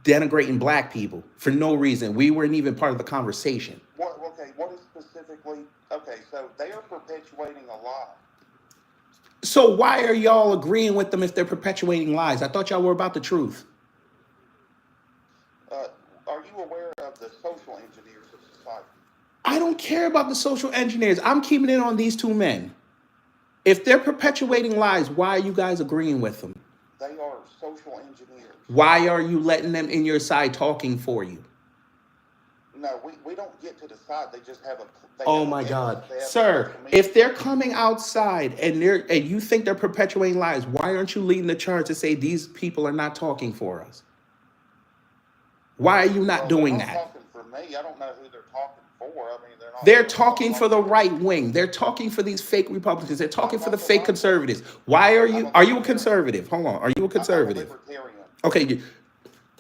denigrating black people for no reason. We weren't even part of the conversation.
what? Okay, what is specifically? Okay, so they are perpetuating a lie.
So why are y'all agreeing with them if they're perpetuating lies? I thought y'all were about the truth.
Uh, are you aware of the social engineers of society?
I don't care about the social engineers. I'm keeping it on these two men. If they're perpetuating lies, why are you guys agreeing with them?
They are social engineers.
Why are you letting them in your side talking for you?
No, we don't get to decide. They just have a they
Oh
have
my
an
God.
evidence. They have a
Sir,
social media
if they're
presence.
coming outside and you think they're perpetuating lies, why aren't you leading the charge to say these people are not talking for us? Why are you not
Well, they're
doing
not
that?
talking for me. I don't know who they're talking for. I mean, they're not.
They're
They're not
talking for
talking
the
for me.
right wing. They're talking for these fake Republicans. They're talking
I'm
for the
not the
fake
right wing.
conservatives. Why
I'm a
are you a
libertarian.
conservative? Hold on. Are you a
I'm a
conservative?
libertarian.
Okay,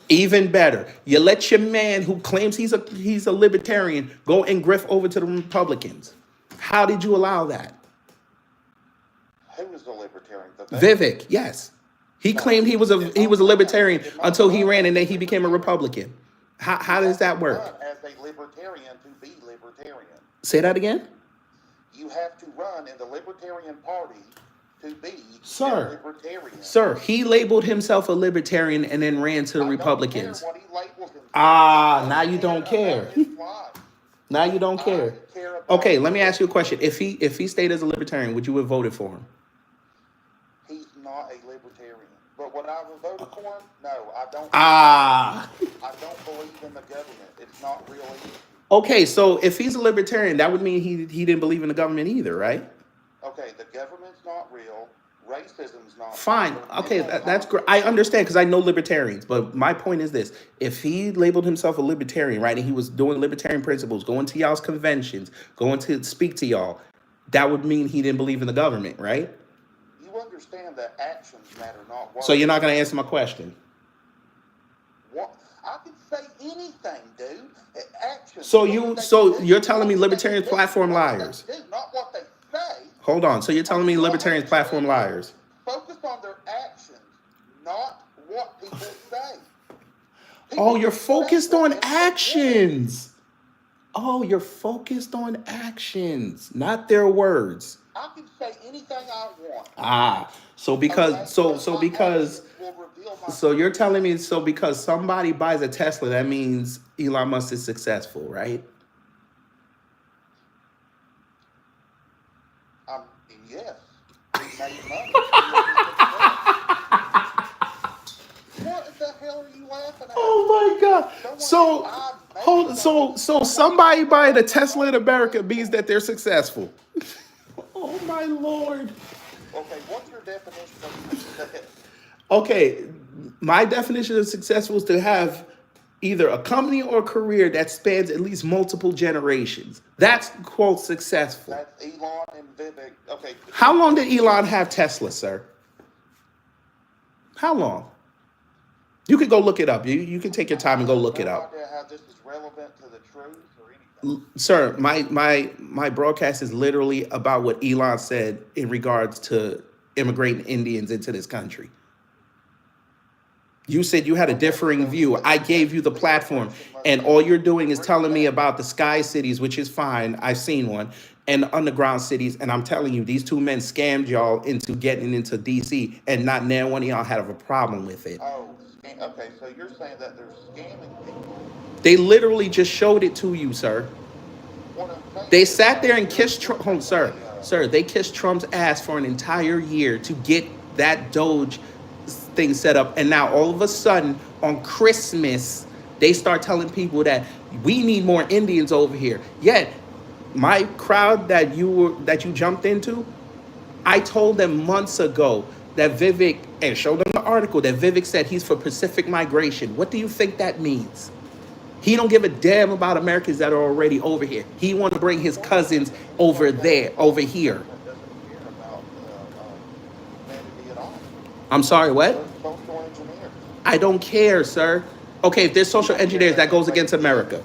even better. You let your man who claims he's a libertarian go and grift over to the Republicans. How did you allow that?
Who is a libertarian? Vivek?
Vivek, yes. He
No,
claimed
he did
he was
not
a
run. He
libertarian
did not
until he
run
ran
as
and
a
then he became a
libertarian.
Republican. How
You
does
have to
that
run
work?
as a libertarian to be libertarian.
Say that again?
You have to run in the Libertarian Party to be a
Sir.
libertarian.
Sir, he labeled himself a libertarian and then ran to the
I don't care
Republicans.
what he labels himself.
Ah,
I
now you don't
care
care.
about his life.
Now you don't
I
care.
care about
Okay, let me ask you a
what
question.
he
If he stayed as a libertarian, would you have voted for him?
He's not a libertarian. But would I have voted for him? No, I don't.
Ah.
I don't believe in the government. It's not real either.
Okay, so if he's a libertarian, that would mean he didn't believe in the government either, right?
Okay, the government's not real. Racism's not
Fine.
real.
Okay,
It's a
that's great. I
concept.
understand because I know libertarians. But my point is this: if he labeled himself a libertarian, right, and he was doing libertarian principles, going to y'all's conventions, going to speak to y'all, that would mean he didn't believe in the government, right?
You understand that actions matter, not
So you're
words.
not going to answer my question.
What I can say anything, dude. Actions.
So
What
you,
they
so
do,
you're telling
what
me
they
libertarians
do,
platform
what they
liars?
do, not what they say.
Hold on. So you're telling me
Go
libertarians
ahead,
platform
say,
liars?
focus on their actions, not what people say.
Oh,
People
you're
can say
focused on
whatever they want.
actions. Oh, you're focused on actions, not their words.
I can say anything I want.
Ah, so
Okay,
because
but my actions will reveal my
so you're
truth.
telling me so because somebody buys a Tesla, that means Elon Musk is successful, right?
I mean, yes, he made money. He is a success. What the hell are you laughing at?
Oh my God!
Someone said,
So
I made
hold
something.
so somebody buying a Tesla in America means that they're successful. Oh my Lord!
Okay, what's your definition of success?
Okay, my definition of successful is to have either a company or career that spans at least multiple generations. That's quote successful.
That's Elon and Vivek. Okay.
How long did Elon have Tesla, sir? How long? You could go look it up. You can take your time and go look it
No
up.
idea how this is relevant to the truth or anything.
Sir, my broadcast is literally about what Elon said in regards to immigrating Indians into this country. You said you had a differing view. I gave you the platform, and all you're doing is telling me about the sky cities, which is fine. I've seen one, and the underground cities, and I'm telling you, these two men scammed y'all into getting into DC, and not now one of y'all had a problem with it.
Oh, okay. So you're saying that they're scamming people?
They literally just showed it to you, sir.
What I'm saying
They
is,
sat there and
you're
kissed Trump.
taking
Sir,
a,
sir, they kissed Trump's ass for an entire year to get that Doge thing set up, and now all of a sudden on Christmas they start telling people that we need more Indians over here. Yet my crowd that you jumped into, I told them months ago that Vivek, and showed them the article that Vivek said he's for Pacific migration. What do you think that means? He don't give a damn about Americans that are already over here. He want to bring his cousins over there, over here.
doesn't care about humanity at all.
I'm sorry, what?
They're social engineers.
I don't care, sir. Okay, if there's social engineers, that goes against America.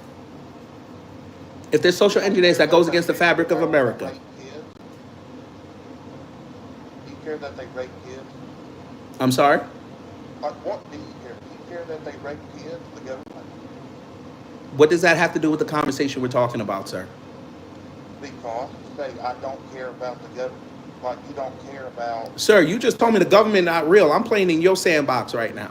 If there's social engineers, that goes against the fabric of America.
Do you care that they rape kids?
I'm sorry?
Like, what do you care? Do you care that they rape kids, the government?
What does that have to do with the conversation we're talking about, sir?
Because you say, I don't care about the government. Like, you don't care about...
Sir, you just told me the government not real. I'm playing in your sandbox right now.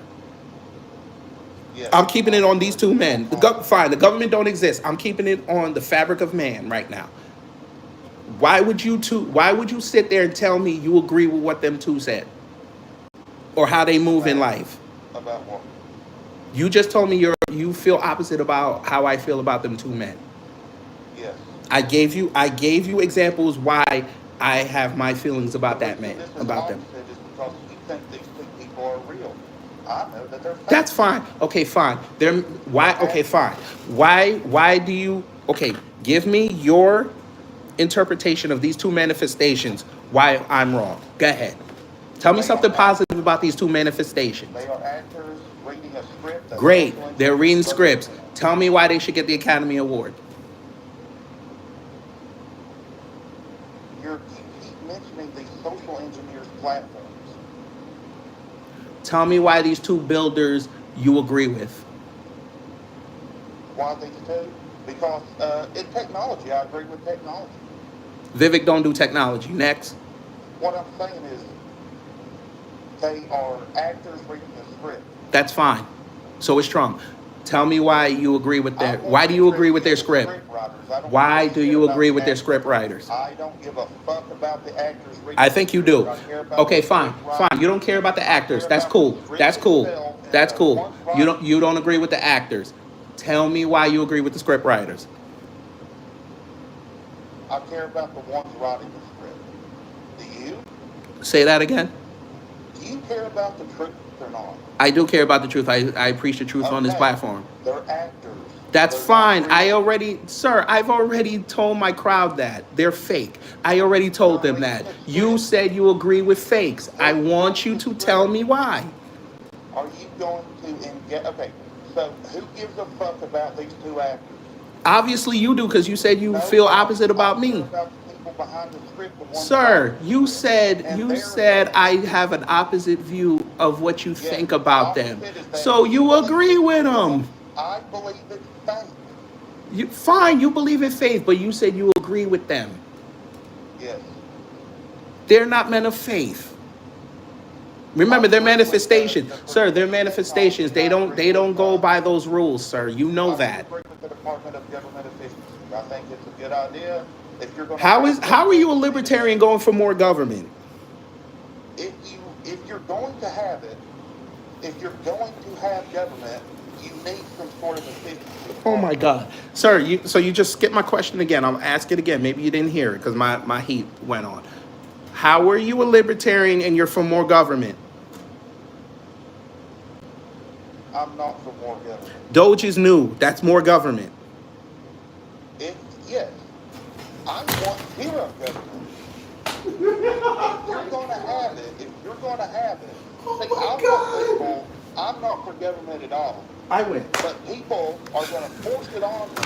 Yes.
I'm keeping it on these two men. Fine, the government don't exist. I'm keeping it on the fabric of man right now. Why would you sit there and tell me you agree with what them two said? Or how they move in life?
About what?
You just told me you feel opposite about how I feel about them two men.
Yes.
I gave you examples why I have my feelings about that man, about them.
Is because you think these two people are real. I know that they're fake.
That's fine. Okay, fine. Okay, fine. Why do you give me your interpretation of these two manifestations, why I'm wrong. Go ahead. Tell me something positive about these two manifestations.
They are actors reading a script.
Great. They're reading scripts. Tell me why they should get the Academy Award.
You keep mentioning these social engineers platforms.
Tell me why these two builders you agree with.
Why these two? Because in technology, I agree with technology.
Vivek don't do technology. Next.
What I'm saying is they are actors reading a script.
That's fine. So is Trump. Tell me why you agree with their... Why do you agree with their script? Why do you agree with their script writers?
I don't give a fuck about the actors reading.
I think you do. Okay, fine. Fine. You don't care about the actors. That's cool. That's cool. That's cool. You don't agree with the actors. Tell me why you agree with the script writers.
I care about the ones writing the script. Do you?
Say that again.
Do you care about the truth or not?
I do care about the truth. I preach the truth on this platform.
They're actors.
That's fine. I've already told my crowd that. They're fake. I already told them that. You said you agree with fakes. I want you to tell me why.
Are you going to engage? Okay, So who gives a fuck about these two actors?
Obviously you do, because you said you feel
Nobody.
opposite
I
about
care
me.
about the people behind the script, the ones
Sir,
writing the
you
script,
said
and
you
their
said I
integrity.
have an opposite view of what you
Yes,
think about them.
opposite is that
So
you
you
believe
agree
it's
with
real.
them.
I believe it's fake.
You fine, you believe in faith, but you said you agree with them.
Yes,
They're not men of faith.
I
Remember, they're
agree with
manifestations.
the
Sir, they're
percentage of technology,
manifestations.
and I agree
They
with.
don't go by those rules, sir. You know
I do
that.
agree with the Department of Government Efficiency. I think it's a good idea if you're going to have
How are
government
you a
to do
libertarian
that.
going for more government?
If you're going to have it, if you're going to have government, you need some sort of efficiency
Oh my
part.
God, sir! You just skipped my question again. I'll ask it again. Maybe you didn't hear it because my heat went on. How are you a libertarian and you're for more government?
I'm not for more government.
Doge is new. That's more government.
If yes, I want zero government. If you're going to have it,
Oh
see, I
my
want
God!
people. I'm not for government at all,
I win,
but people are going to force it on me.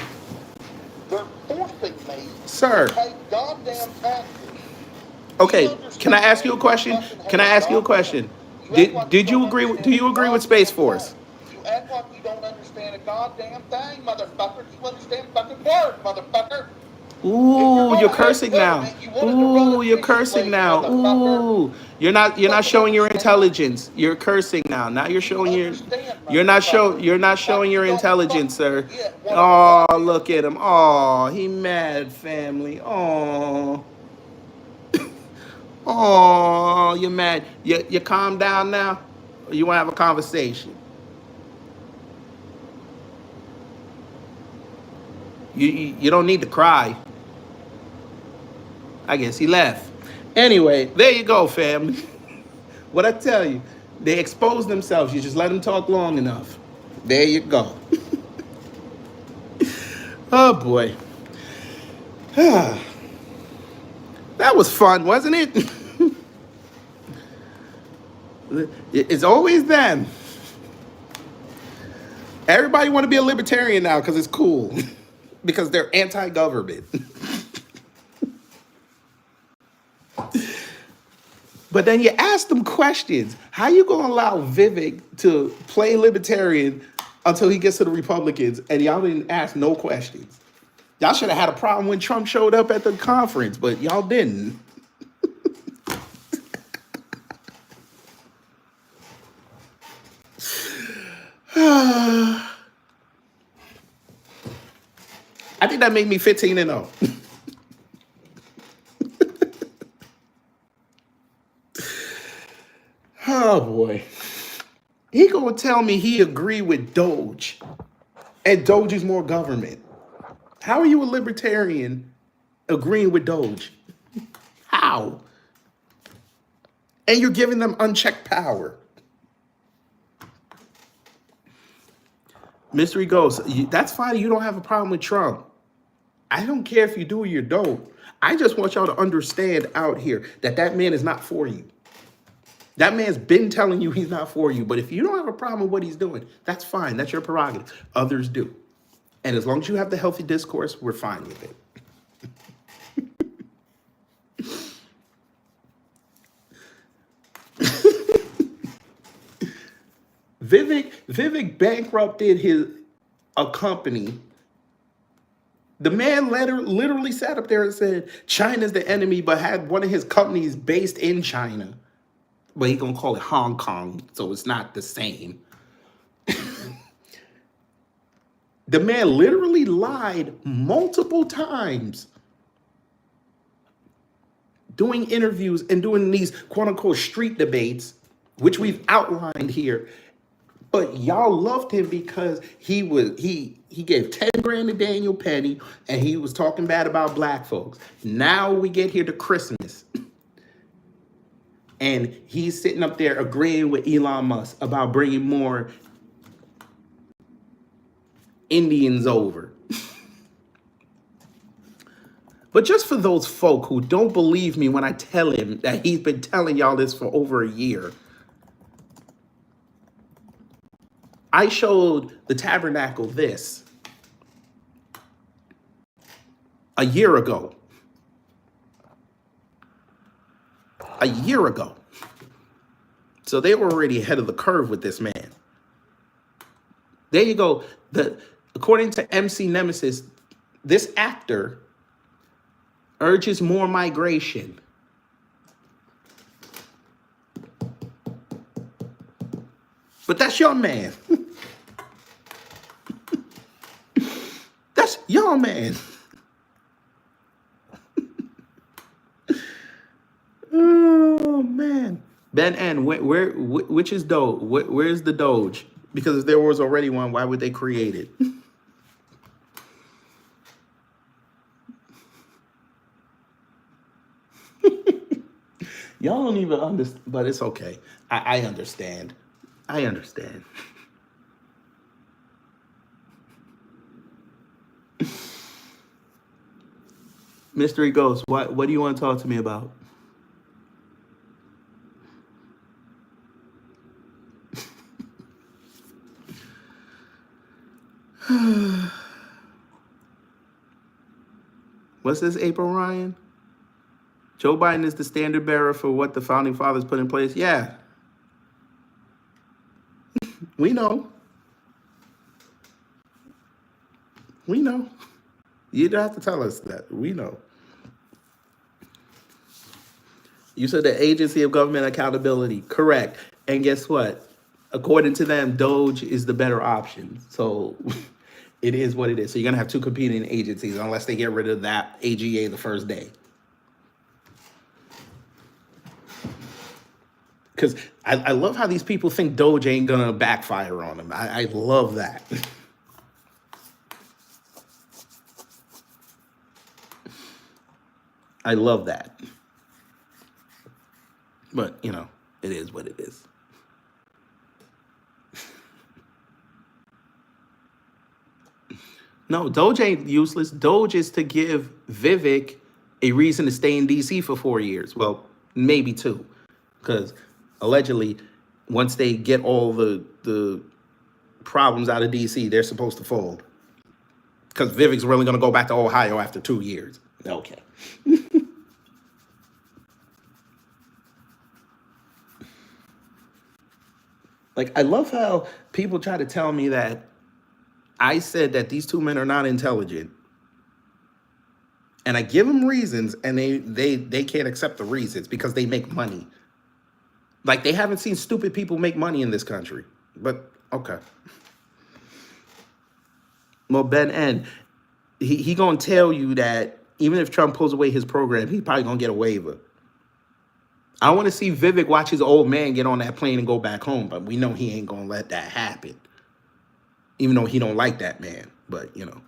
They're forcing me to
sir.
pay goddamn taxes. Do you
Okay, can I ask
understand?
you a
You
question?
fucking
Can I
have
ask you a
goddamn.
question?
You act like you
Did
don't
you agree? Do
understand a
you agree with Space
goddamn
Force?
thing. You act like you don't understand a goddamn thing, motherfucker. Do you understand fucking word, motherfucker? If you're
Ooh, you're
gonna have
cursing now.
government, you want it to run
Ooh, you're cursing
efficiently,
now.
motherfucker.
Ooh,
You
you're not
fucking
showing your
understand?
intelligence. You're cursing now. Now you're
Do you
showing your
understand, motherfucker?
you're not
Like
showing
you
your
don't
intelligence,
fucking
sir.
get what I'm
Oh,
saying.
look at him. Oh, he mad, family. Oh, oh, you're mad. You calm down now. Or you want to have a conversation? You don't need to cry. I guess he left. Anyway, there you go, family. What I tell you, they expose themselves. You just let them talk long enough. There you go. Oh boy. That was fun, wasn't it? It's always them. Everybody want to be a libertarian now because it's cool. Because they're anti-government. But then you ask them questions. How you gonna allow Vivek to play libertarian until he gets to the Republicans and y'all didn't ask no questions? Y'all should have had a problem when Trump showed up at the conference, but y'all didn't. I think that made me 15-0. Oh boy. He gonna tell me he agree with Doge and Doge is more government. How are you a libertarian agreeing with Doge? How? And you're giving them unchecked power. Mystery Ghost, that's fine. You don't have a problem with Trump. I don't care if you do or you don't. I just want y'all to understand out here that that man is not for you. That man's been telling you he's not for you. But if you don't have a problem with what he's doing, that's fine. That's your prerogative. Others do. And as long as you have the healthy discourse, we're fine with it. Vivek bankrupted a company. The man literally sat up there and said China's the enemy, but had one of his companies based in China. But he gonna call it Hong Kong, so it's not the same. The man literally lied multiple times doing interviews and doing these quote unquote street debates, which we've outlined here. But y'all loved him because he gave 10 grand to Daniel Penny and he was talking bad about black folks. Now we get here to Christmas. And he's sitting up there agreeing with Elon Musk about bringing more Indians over. But just for those folk who don't believe me when I tell him that he's been telling y'all this for over a year, I showed the tabernacle this a year ago. A year ago. So they were already ahead of the curve with this man. There you go. According to MC Nemesis, this actor urges more migration. But that's your man. That's your man. Oh man. Ben N, which is Doge? Where's the Doge? Because if there was already one, why would they create it? Y'all don't even understand, but it's okay. I understand. I understand. Mystery Ghost, what do you want to talk to me about? What's this, April Ryan? Joe Biden is the standard bearer for what the founding fathers put in place. Yeah. We know. We know. You don't have to tell us that. We know. You said the agency of government accountability. Correct. And guess what? According to them, Doge is the better option. So it is what it is. So you're going to have two competing agencies unless they get rid of that AGA the first day. Because I love how these people think Doge ain't going to backfire on them. I love that. I love that. But, you know, it is what it is. No, Doge ain't useless. Doge is to give Vivek a reason to stay in D.C. for 4 years. Well, maybe 2. Because allegedly, once they get all the problems out of D.C., they're supposed to fold. Because Vivek's really going to go back to Ohio after 2 years. Okay. Like, I love how people try to tell me that I said that these two men are not intelligent. And I give them reasons, and they can't accept the reasons because they make money. Like, they haven't seen stupid people make money in this country. But, okay. Well, Ben N, he going to tell you that even if Trump pulls away his program, he probably going to get a waiver. I want to see Vivek watch his old man get on that plane and go back home, but we know he ain't going to let that happen. Even though he don't like that man, but, you know.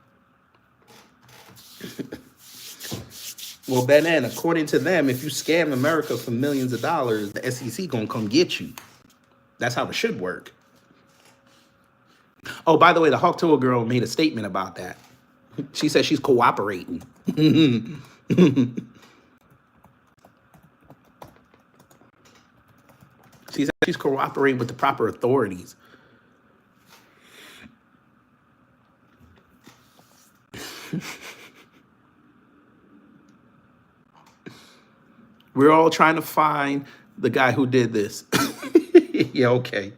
Well, Ben N, according to them, if you scam America for millions of dollars, the SEC going to come get you. That's how it should work. Oh, by the way, the Hawk Tuah girl made a statement about that. She said she's cooperating. She said she's cooperating with the proper authorities. We're all trying to find the guy who did this. Yeah, okay.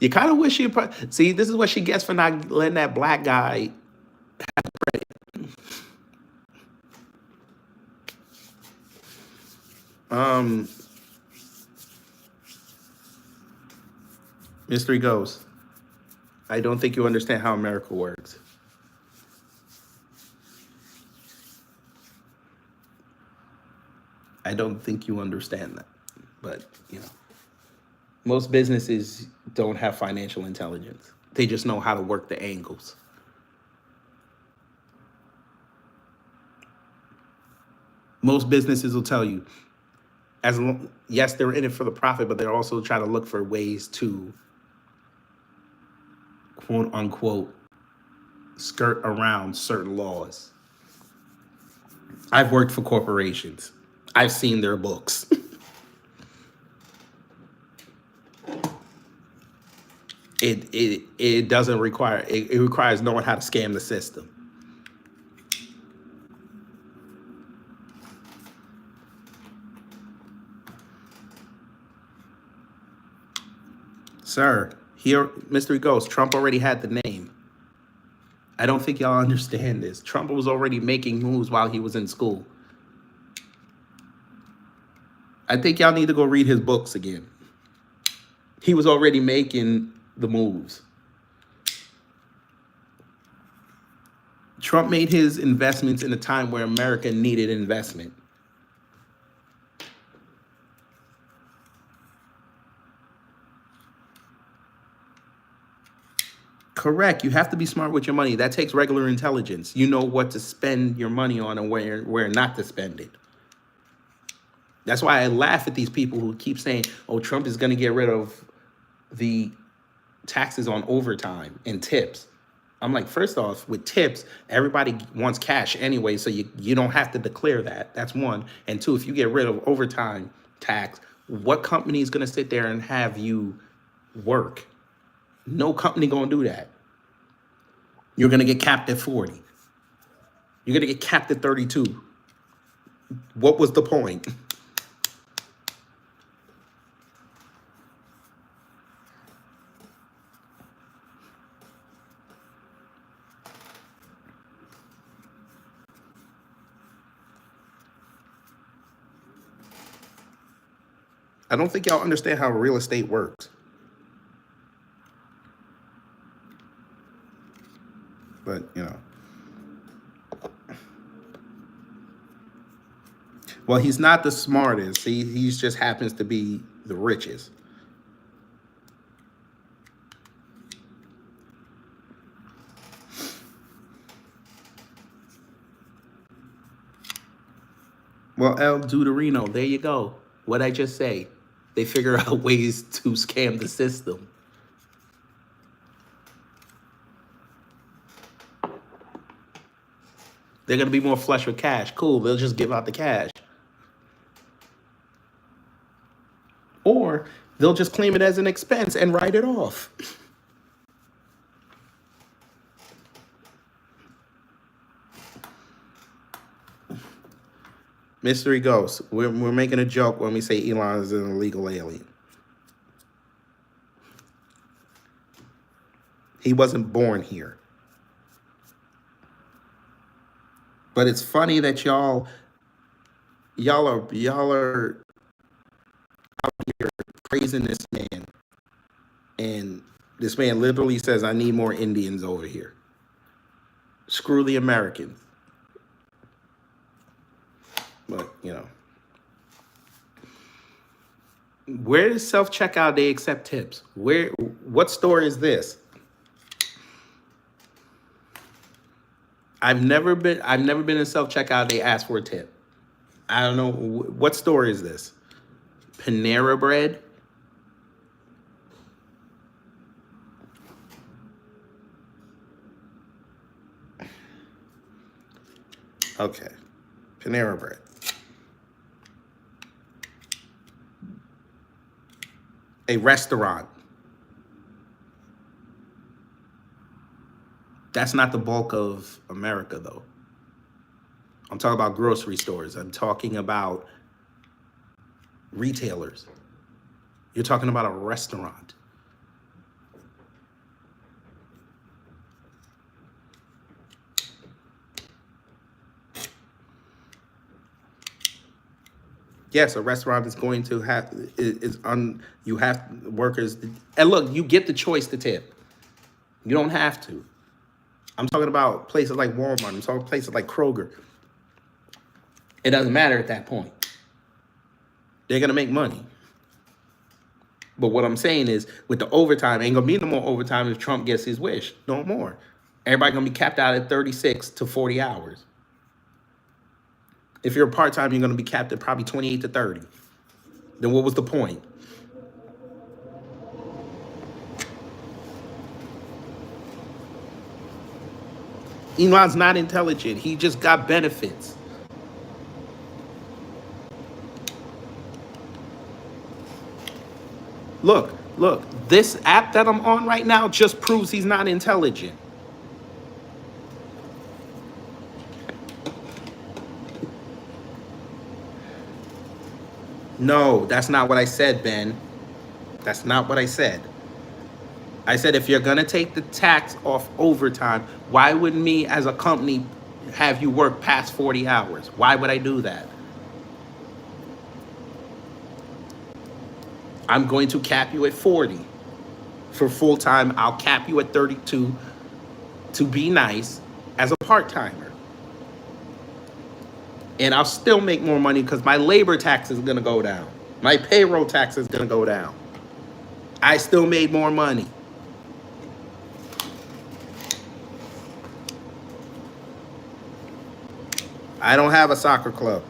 You kind of wish you... See, this is what she gets for not letting that black guy have credit. Mystery Ghost. I don't think you understand how America works. I don't think you understand that. But, you know, most businesses don't have financial intelligence. They just know how to work the angles. Most businesses will tell you, yes, they're in it for the profit, but they're also trying to look for ways to, quote unquote, skirt around certain laws. I've worked for corporations. I've seen their books. It doesn't require, it requires knowing how to scam the system. Sir, here, Mystery Ghost, Trump already had the name. I don't think y'all understand this. Trump was already making moves while he was in school. I think y'all need to go read his books again. He was already making the moves. Trump made his investments in a time where America needed investment. Correct. You have to be smart with your money. That takes regular intelligence. You know what to spend your money on and where not to spend it. That's why I laugh at these people who keep saying, oh, Trump is going to get rid of the taxes on overtime and tips. I'm like, first off, with tips, everybody wants cash anyway, so you don't have to declare that. That's one. And two, if you get rid of overtime tax, what company is going to sit there and have you work? No company going to do that. You're going to get capped at 40. You're going to get capped at 32. What was the point? I don't think y'all understand how real estate works. But, you know. Well, he's not the smartest. He just happens to be the richest. Well, El Deuterino, there you go. What'd I just say? They figure out ways to scam the system. They're going to be more flush with cash. Cool, they'll just give out the cash. Or they'll just claim it as an expense and write it off. Mystery Ghost, we're making a joke when we say Elon is an illegal alien. He wasn't born here. But it's funny that y'all are out here praising this man, and this man literally says, "I need more Indians over here. Screw the Americans." But you know, where is self-checkout? They accept tips. What store is this? I've never been in self-checkout. They ask for a tip. I don't know what store is this. Panera Bread. Okay, Panera Bread. A restaurant. That's not the bulk of America, though. I'm talking about grocery stores. I'm talking about retailers. You're talking about a restaurant. Yes, a restaurant is going to have you have workers, and look, you get the choice to tip. You don't have to. I'm talking about places like Walmart. I'm talking places like Kroger. It doesn't matter at that point. They're gonna make money. But what I'm saying is, with the overtime, ain't gonna be no more overtime if Trump gets his wish. No more. Everybody gonna be capped out at 36 to 40 hours. If you're a part-time, you're gonna be capped at probably 28 to 30. Then what was the point? Elon's not intelligent. He just got benefits. Look, Look, this app that I'm on right now just proves he's not intelligent. No, that's not what I said, Ben. That's not what I said. I said if you're gonna take the tax off overtime, why would me as a company have you work past 40 hours? Why would I do that? I'm going to cap you at 40. For full time, I'll cap you at 32 to be nice as a part-timer. And I'll still make more money because my labor tax is gonna go down. My payroll tax is gonna go down. I still made more money. I don't have a soccer club.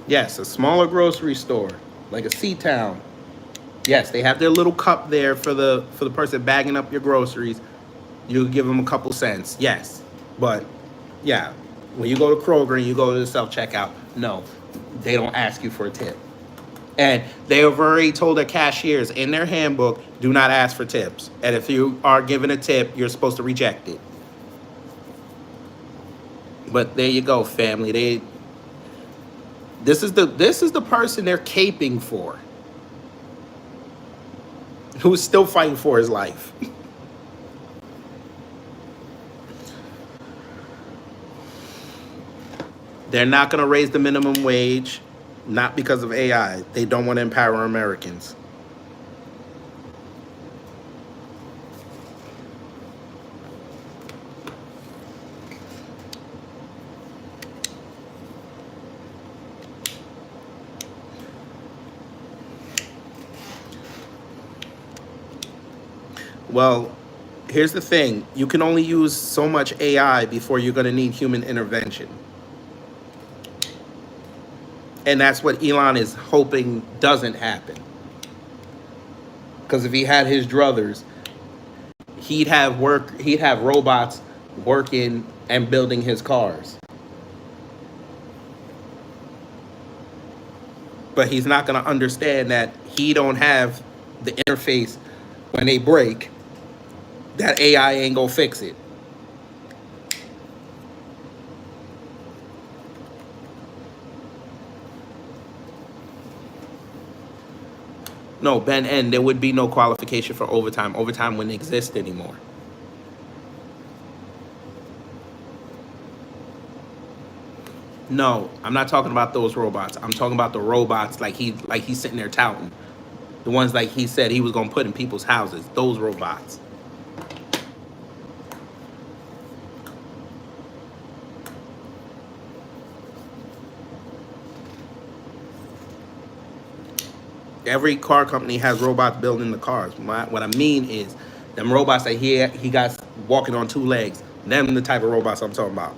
Yes, a smaller grocery store, like a C-Town. Yes, they have their little cup there for the person bagging up your groceries. You give them a couple cents. Yes, but yeah, when you go to Kroger and you go to the self-checkout, no, they don't ask you for a tip. And they have already told their cashiers in their handbook, do not ask for tips. And if you are given a tip, you're supposed to reject it. But there you go, family. This is the person they're caping for, who's still fighting for his life. They're not going to raise the minimum wage, not because of AI. They don't want to empower Americans. Well, here's the thing. You can only use so much AI before you're going to need human intervention. And that's what Elon is hoping doesn't happen. Because if he had his druthers, he'd have robots working and building his cars. But he's not going to understand that he don't have the interface when they break, that AI ain't gonna fix it. No, Ben N, there would be no qualification for overtime. Overtime wouldn't exist anymore. No, I'm not talking about those robots. I'm talking about the robots like he's sitting there touting. The ones like he said he was gonna put in people's houses. Those robots. Every car company has robots building the cars. What I mean is, them robots that he got walking on two legs. Them the type of robots I'm talking about.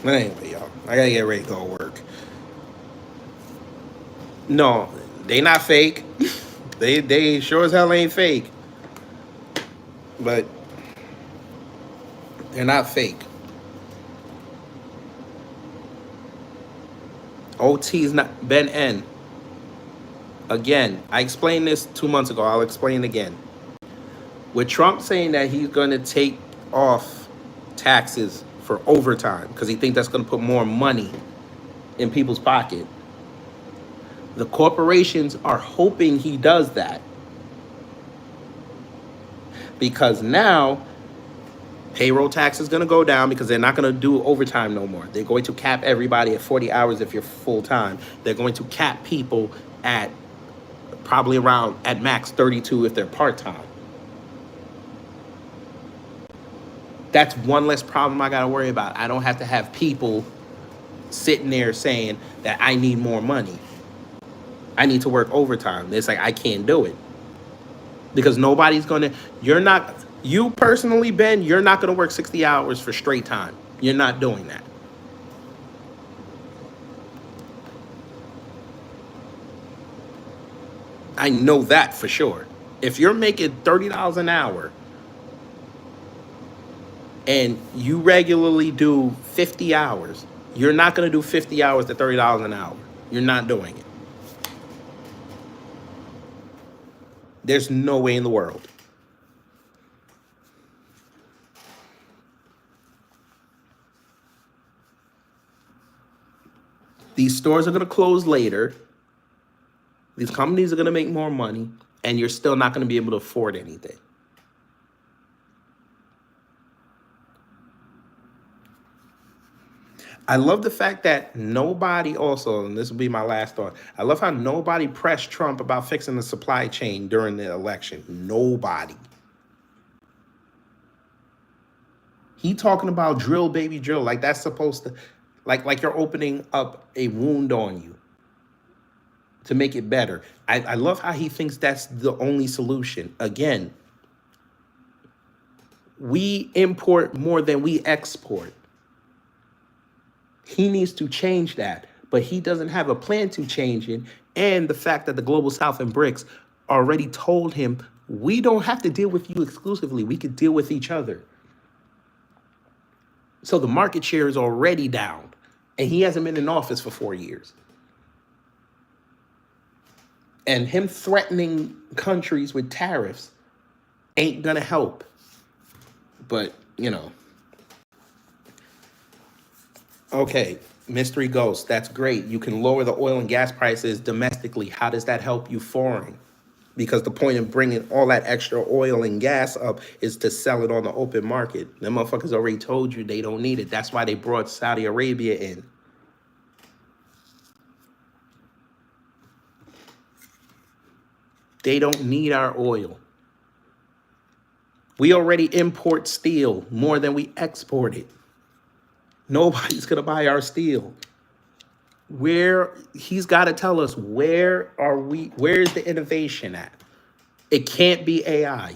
But anyway, y'all, I gotta get ready to go to work. No, they not fake. they sure as hell ain't fake. But they're not fake. OT's not Ben N. Again, I explained this 2 months ago. I'll explain again. With Trump saying that he's gonna take off taxes for overtime because he thinks that's going to put more money in people's pocket. The corporations are hoping he does that because now payroll tax is going to go down because they're not going to do overtime no more. They're going to cap everybody at 40 hours if you're full time. They're going to cap people at probably around at max 32 if they're part time. That's one less problem I got to worry about. I don't have to have people sitting there saying that I need more money. I need to work overtime. It's like I can't do it because nobody's gonna. You're not. You personally, Ben, you're not gonna work 60 hours for straight time. You're not doing that. I know that for sure. If you're making $30 an hour and you regularly do 50 hours, you're not gonna do 50 hours to $30 an hour. You're not doing it. There's no way in the world. These stores are going to close later. These companies are going to make more money, and you're still not going to be able to afford anything. I love the fact that nobody also, and this will be my last thought, I love how nobody pressed Trump about fixing the supply chain during the election. Nobody. He talking about drill, baby, drill, like that's supposed to, like you're opening up a wound on you to make it better. I love how he thinks that's the only solution. Again, we import more than we export. He needs to change that, but he doesn't have a plan to change it. And the fact that the Global South and BRICS already told him, we don't have to deal with you exclusively. We could deal with each other. So the market share is already down, and he hasn't been in office for 4 years. And him threatening countries with tariffs ain't gonna help. But, you know. Okay, Mystery Ghost, that's great. You can lower the oil and gas prices domestically. How does that help you foreign? Because the point of bringing all that extra oil and gas up is to sell it on the open market. Them motherfuckers already told you they don't need it. That's why they brought Saudi Arabia in. They don't need our oil. We already import steel more than we export it. Nobody's gonna buy our steel. He's got to tell us, where's the innovation at? It can't be AI.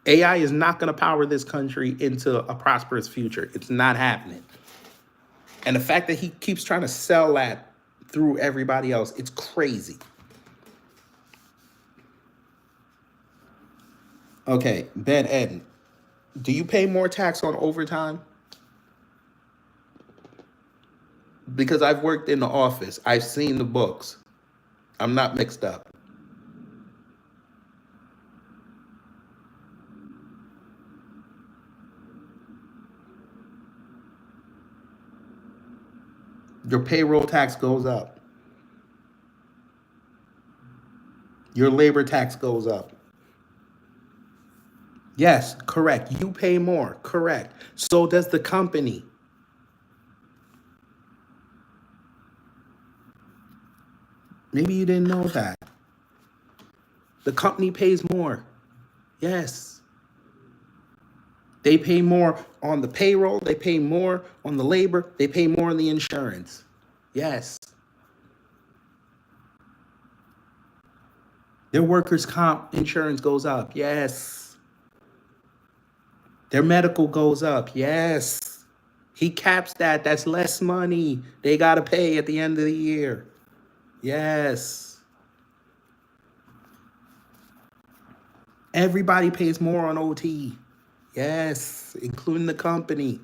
AI is not gonna power this country into a prosperous future. It's not happening. And the fact that he keeps trying to sell that through everybody else, it's crazy. Okay, Ben Ed, do you pay more tax on overtime? Because I've worked in the office. I've seen the books. I'm not mixed up. Your payroll tax goes up. Your labor tax goes up. Yes, correct. You pay more. Correct. So does the company. Maybe you didn't know that. The company pays more. Yes. They pay more on the payroll. They pay more on the labor. They pay more on the insurance. Yes. Their workers' comp insurance goes up. Yes. Their medical goes up. Yes. He caps that. That's less money they got to pay at the end of the year. Yes. Everybody pays more on OT. Yes, including the company.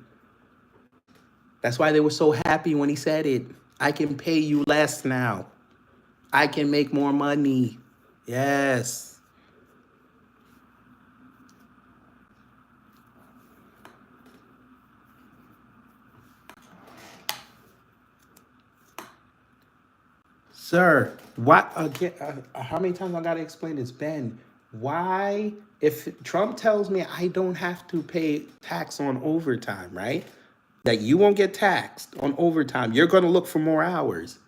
That's why they were so happy when he said it. I can pay you less now. I can make more money. Yes. Sir, what again? How many times I gotta explain this, Ben? Why, if Trump tells me I don't have to pay tax on overtime, right? That you won't get taxed on overtime. You're gonna look for more hours,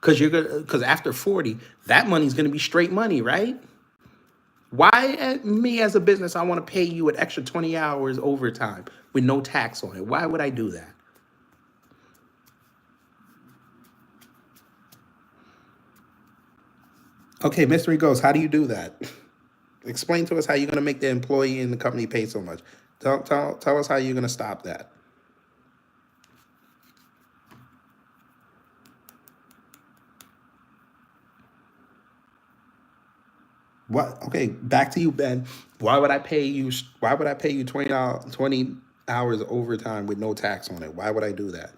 because after 40, that money's gonna be straight money, right? Why, me as a business, I want to pay you an extra 20 hours overtime with no tax on it? Why would I do that? Okay, Mystery Ghost, how do you do that? Explain to us how you're going to make the employee and the company pay so much. Tell us how you're going to stop that. What? Okay, back to you, Ben. Why would I pay you? Why would I pay you 20 hours overtime with no tax on it? Why would I do that?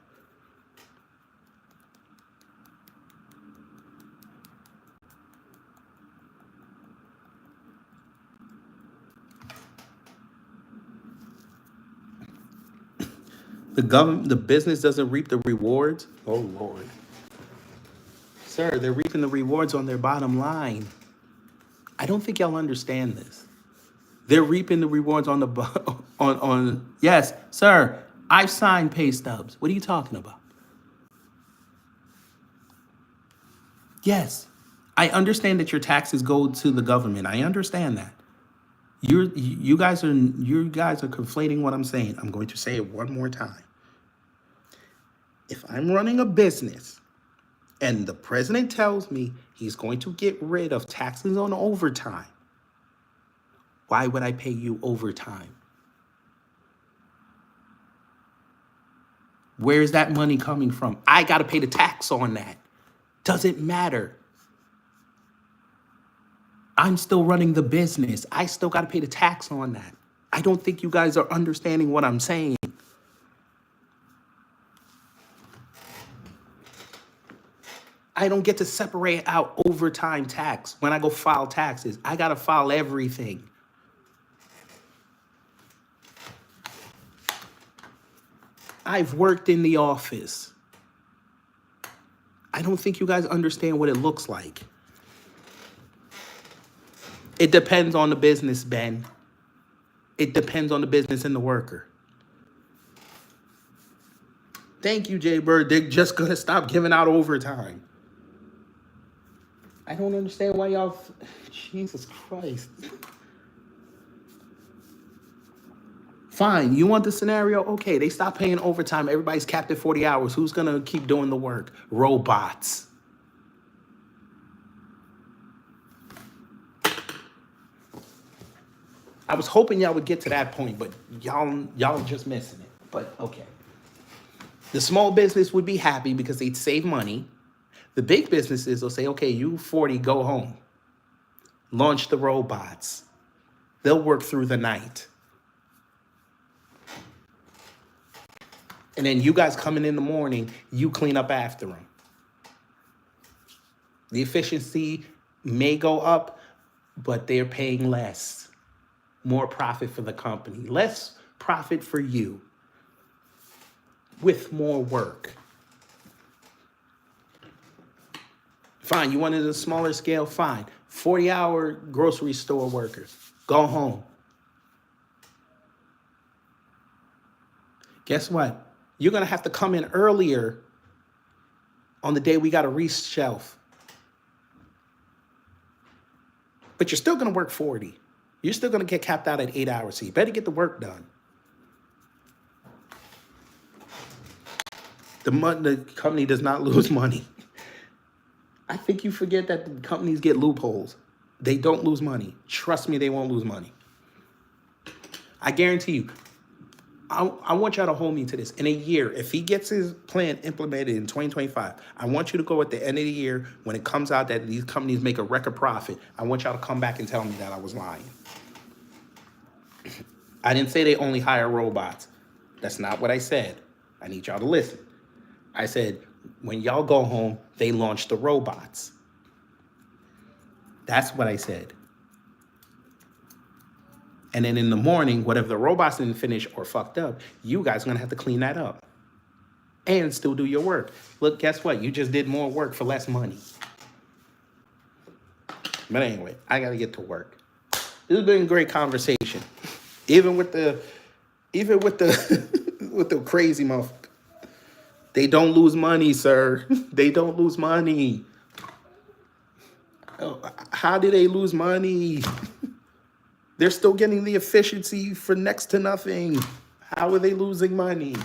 The business doesn't reap the rewards. Oh Lord, sir, they're reaping the rewards on their bottom line. I don't think y'all understand this. They're reaping the rewards on the on. Yes, sir. I've signed pay stubs. What are you talking about? Yes, I understand that your taxes go to the government. I understand that. You guys are conflating what I'm saying. I'm going to say it one more time. If I'm running a business and the president tells me he's going to get rid of taxes on overtime, why would I pay you overtime? Where is that money coming from? I got to pay the tax on that. Doesn't matter. I'm still running the business. I still got to pay the tax on that. I don't think you guys are understanding what I'm saying. I don't get to separate out overtime tax when I go file taxes. I got to file everything. I've worked in the office. I don't think you guys understand what it looks like. It depends on the business, Ben. It depends on the business and the worker. Thank you, Jay Bird. They're just going to stop giving out overtime. I don't understand why y'all... Jesus Christ. Fine, you want the scenario? Okay, they stop paying overtime. Everybody's capped at 40 hours. Who's going to keep doing the work? Robots. I was hoping y'all would get to that point, but y'all just missing it. But okay. The small business would be happy because they'd save money. The big businesses will say, okay, you 40, go home. Launch the robots. They'll work through the night. And then you guys coming in the morning, you clean up after them. The efficiency may go up, but they're paying less. More profit for the company, less profit for you, with more work. Fine, you wanted a smaller scale? Fine. 40-hour grocery store workers. Go home. Guess what? You're going to have to come in earlier on the day we got a reshelf. But you're still going to work 40. You're still going to get capped out at 8 hours, so you better get the work done. The company does not lose money. I think you forget that the companies get loopholes. They don't lose money. Trust me, they won't lose money. I guarantee you. I want y'all to hold me to this. In a year, if he gets his plan implemented in 2025, I want you to go at the end of the year when it comes out that these companies make a record profit. I want y'all to come back and tell me that I was lying. I didn't say they only hire robots. That's not what I said. I need y'all to listen. I said, when y'all go home, they launch the robots. That's what I said. And then in the morning, whatever the robots didn't finish or fucked up, you guys are going to have to clean that up and still do your work. Look, guess what? You just did more work for less money. But anyway, I got to get to work. This has been a great conversation. Even with the with the crazy motherfucker. They don't lose money, sir. They don't lose money. How do they lose money? They're still getting the efficiency for next to nothing. How are they losing money?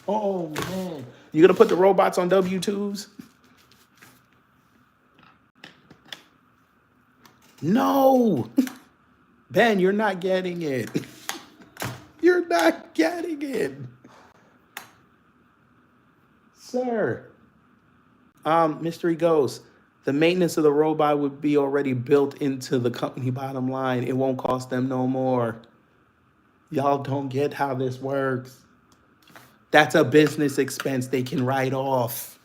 Oh, man. You going to put the robots on W-2s? No, Ben, you're not getting it. You're not getting it, sir. Mystery Ghost. The maintenance of the robot would be already built into the company bottom line. It won't cost them no more. Y'all don't get how this works. That's a business expense they can write off.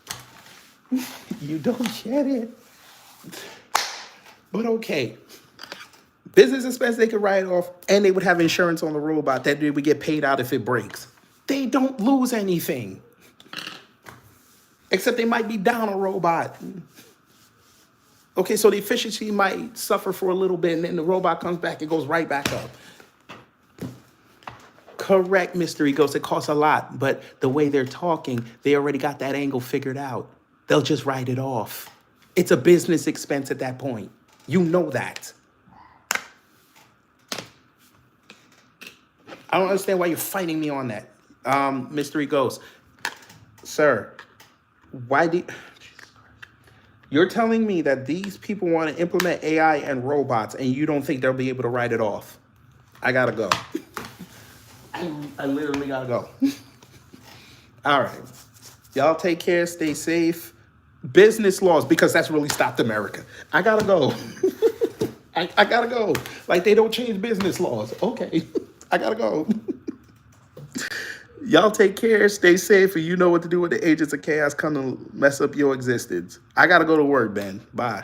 You don't get it. But okay. Business expense they could write off, and they would have insurance on the robot that they would get paid out if it breaks. They don't lose anything. Except they might be down a robot. Okay, so the efficiency might suffer for a little bit, and then the robot comes back, it goes right back up. Correct, Mystery Ghost. It costs a lot, but the way they're talking, they already got that angle figured out. They'll just write it off. It's a business expense at that point. You know that. I don't understand why you're fighting me on that. Mystery Ghost. Sir, why do you're telling me that these people want to implement AI and robots and you don't think they'll be able to write it off? I gotta go. I literally gotta go. All right. Y'all take care, stay safe. Business laws, because that's really stopped America. I gotta go. I gotta go. Like they don't change business laws. Okay. I gotta go. Y'all take care, stay safe, and you know what to do when the agents of chaos come to mess up your existence. I gotta go to work, Ben. Bye.